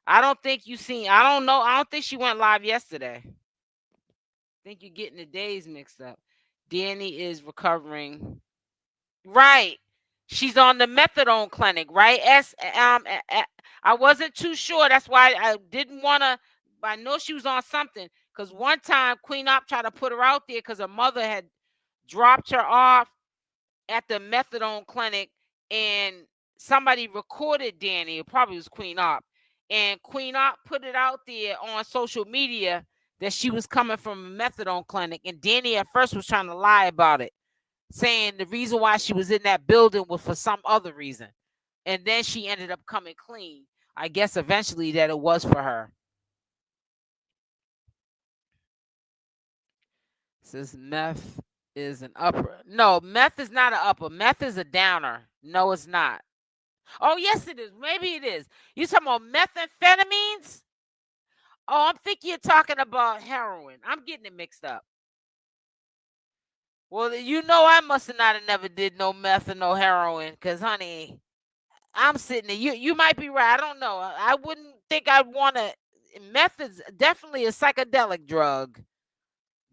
I don't think you seen. I don't know. I don't think she went live yesterday. I think you're getting the days mixed up. Dani is recovering. Right. She's on the methadone clinic, right? I wasn't too sure. That's why I didn't want to. I know she was on something, because one time queenopp tried to put her out there because her mother had dropped her off at the methadone clinic, and somebody recorded Dani. It probably was queenopp. And queenopp put it out there on social media that she was coming from a methadone clinic. And Dani at first was trying to lie about it, saying the reason why she was in that building was for some other reason. And then she ended up coming clean. I guess eventually that it was for her. Says meth is an upper. No, meth is not an upper. Meth is a downer. No, it's not. Oh, yes, it is. Maybe it is. You talking about methamphetamines? Oh, I'm thinking you're talking about heroin. I'm getting it mixed up. Well, I must have not have never did no meth or no heroin, because, honey, I'm sitting there. You might be right. I don't know. I wouldn't think I'd want to. Meth is definitely a psychedelic drug.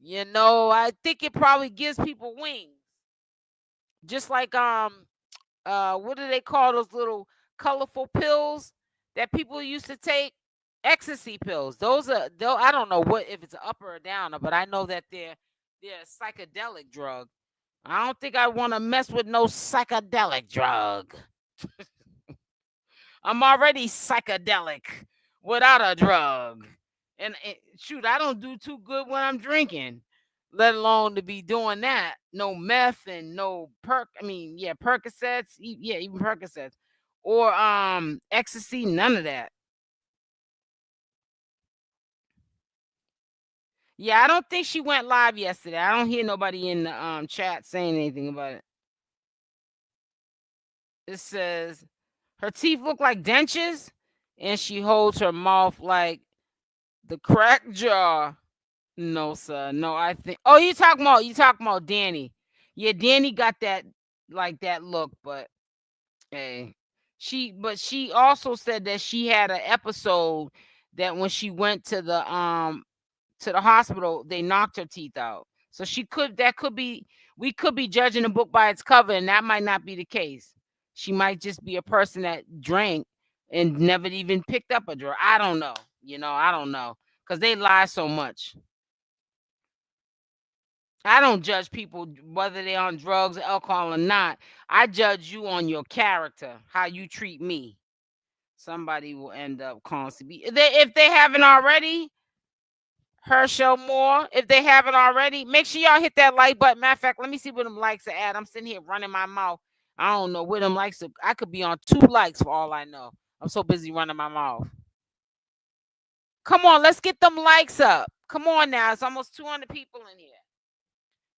I think it probably gives people wings. Just like what do they call those little colorful pills that people used to take? Ecstasy pills. Those I don't know what if it's an upper or downer, but I know that they're a psychedelic drug. I don't think I want to mess with no psychedelic drug. I'm already psychedelic without a drug. And shoot, I don't do too good when I'm drinking, let alone to be doing that. No meth and no Percocets. Yeah, even Percocets. Or ecstasy, none of that. Yeah, I don't think she went live yesterday. I don't hear nobody in the chat saying anything about it. It says her teeth look like dentures, and she holds her mouth like the crack jaw. No, sir. No, I think. Oh, you talking about Dani? Yeah, Dani got that look, but hey, she also said that she had an episode that when she went to the hospital, they knocked her teeth out. So we could be judging a book by its cover, and that might not be the case. She might just be a person that drank and never even picked up a drug. I don't know. I don't know, because they lie so much. I don't judge people whether they're on drugs or alcohol or not. I judge you on your character, how you treat me. Somebody will end up constantly. If they haven't already, Herschel Moore, if they haven't already, make sure y'all hit that like button. Matter of fact, let me see where them likes are at. I'm sitting here running my mouth. I don't know where them likes are. I could be on 2 likes for all I know. I'm so busy running my mouth. Come on, let's get them likes up. Come on now. It's almost 200 people in here.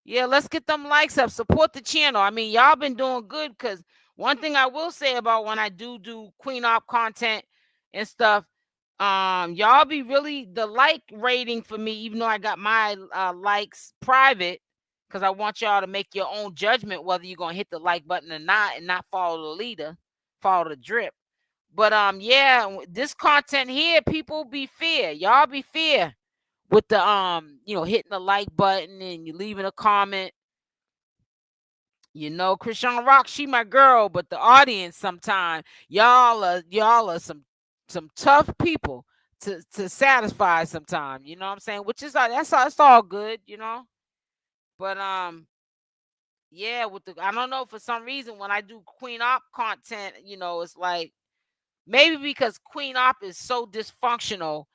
Yeah, let's get them likes up. Support the channel. I mean, y'all been doing good, because one thing I will say about when I do queenopp content and stuff, y'all be really the like rating for me, even though I got my likes private, because I want y'all to make your own judgment whether you're gonna hit the like button or not, and not follow the leader, follow the drip. But yeah, this content here, people be fair. Y'all be fair with the hitting the like button and you leaving a comment. Chrisean Rock, she my girl, but the audience sometimes y'all are some tough people to satisfy sometimes. You know what I'm saying? Which is that's all good. But yeah, I don't know, for some reason when I do queenopp content, it's like, maybe because queenopp is so dysfunctional,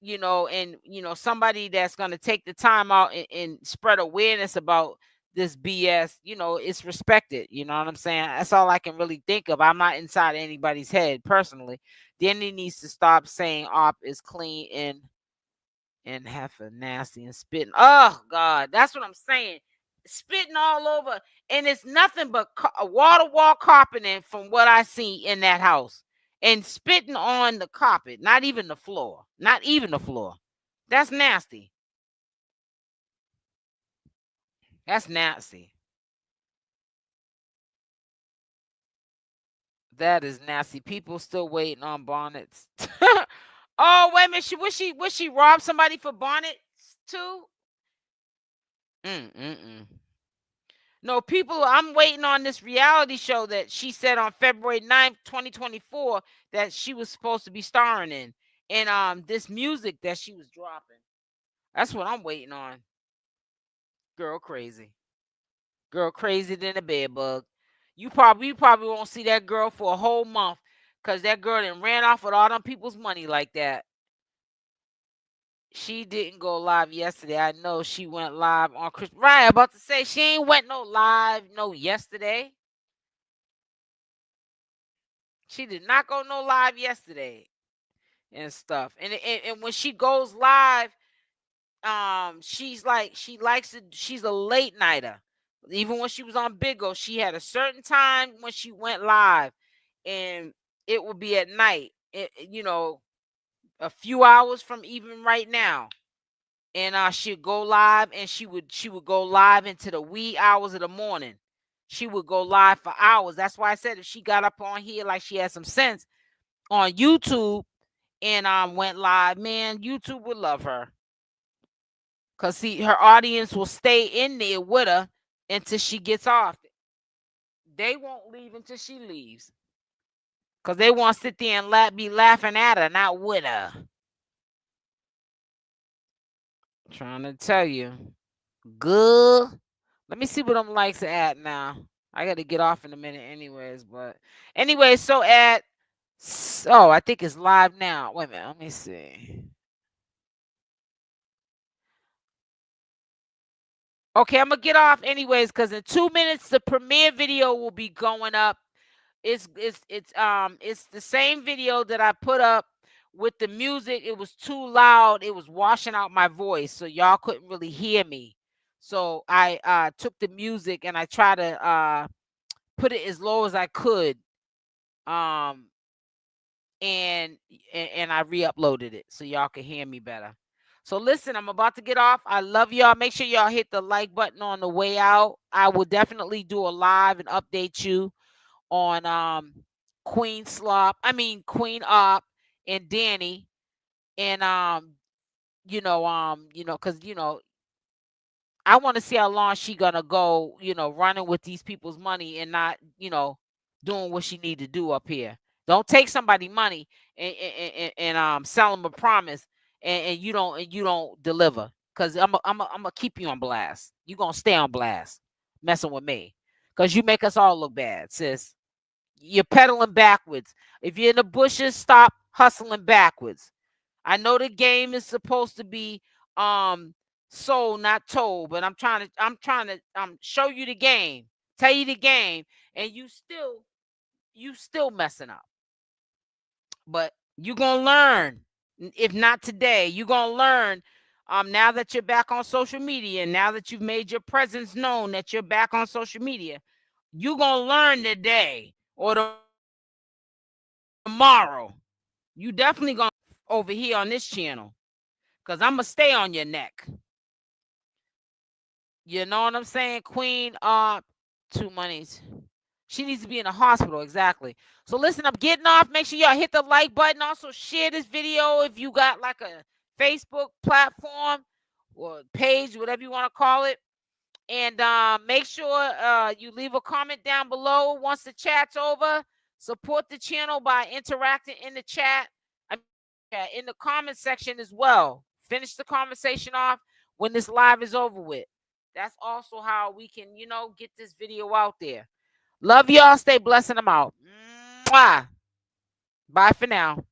and somebody that's going to take the time out and spread awareness about this BS, it's respected. You know what I'm saying? That's all I can really think of. I'm not inside anybody's head personally. Danny needs to stop saying op is clean and heifer nasty and spitting. Oh God, that's what I'm saying. Spitting all over, and it's nothing but water wall carpeting from what I see in that house, and spitting on the carpet, not even the floor, not even the floor. That's nasty. That's nasty. That is nasty. People still waiting on bonnets. Oh, wait a minute. Would she rob somebody for bonnets too? Mm-mm-mm. No, people, I'm waiting on this reality show that she said on February 9th, 2024, that she was supposed to be starring in. And this music that she was dropping. That's what I'm waiting on. Girl crazy. Girl crazy than a bed bug. You probably won't see that girl for a whole month, because that girl done ran off with all them people's money like that. She didn't go live yesterday. I know she went live on Christmas. Right, about to say she ain't went no live yesterday. She did not go no live yesterday and stuff. And when she goes live, she's a late nighter. Even when she was on Big O, she had a certain time when she went live, and it would be at night. A few hours from even right now. And she'd go live, and she would go live into the wee hours of the morning. She would go live for hours. That's why I said if she got up on here like she had some sense on YouTube and went live, man, YouTube would love her. Cause see, her audience will stay in there with her until she gets off. They won't leave until she leaves. Cause they want to sit there and be laughing at her, not with her. Trying to tell you. Good. Let me see what them likes are at now. I got to get off in a minute anyways. But anyway, so I think it's live now. Wait a minute. Let me see. Okay, I'm going to get off anyways, because in 2 minutes, the premiere video will be going up. It's the same video that I put up with the music. It was too loud. It was washing out my voice, so y'all couldn't really hear me. So I took the music and I tried to put it as low as I could. And I re-uploaded it so y'all can hear me better. So listen, I'm about to get off. I love y'all. Make sure y'all hit the like button on the way out. I will definitely do a live and update you on queenopp and Dani. And because I want to see how long she gonna go, running with these people's money and not, doing what she need to do up here. Don't take somebody money and sell them a promise and you don't deliver. Cause I'm gonna keep you on blast. You gonna stay on blast messing with me. Cause you make us all look bad, sis. You're pedaling backwards. If you're in the bushes, stop hustling backwards. I know the game is supposed to be sold, not told, but I'm trying to show you the game, tell you the game, and you still messing up. But you're gonna learn. If not today, you're gonna learn. Now that you're back on social media, now that you've made your presence known, that you're back on social media, you're gonna learn today or tomorrow. You definitely gonna over here on this channel, because I'm gonna stay on your neck. You know what I'm saying? Queen, two monies. She needs to be in a hospital, exactly. So listen, I'm getting off. Make sure y'all hit the like button. Also share this video if you got like a Facebook platform or page, whatever you want to call it. And make sure you leave a comment down below once the chat's over. Support the channel by interacting in the chat. In the comment section as well. Finish the conversation off when this live is over with. That's also how we can, get this video out there. Love y'all. Stay blessed and I'm out. Mwah. Bye for now.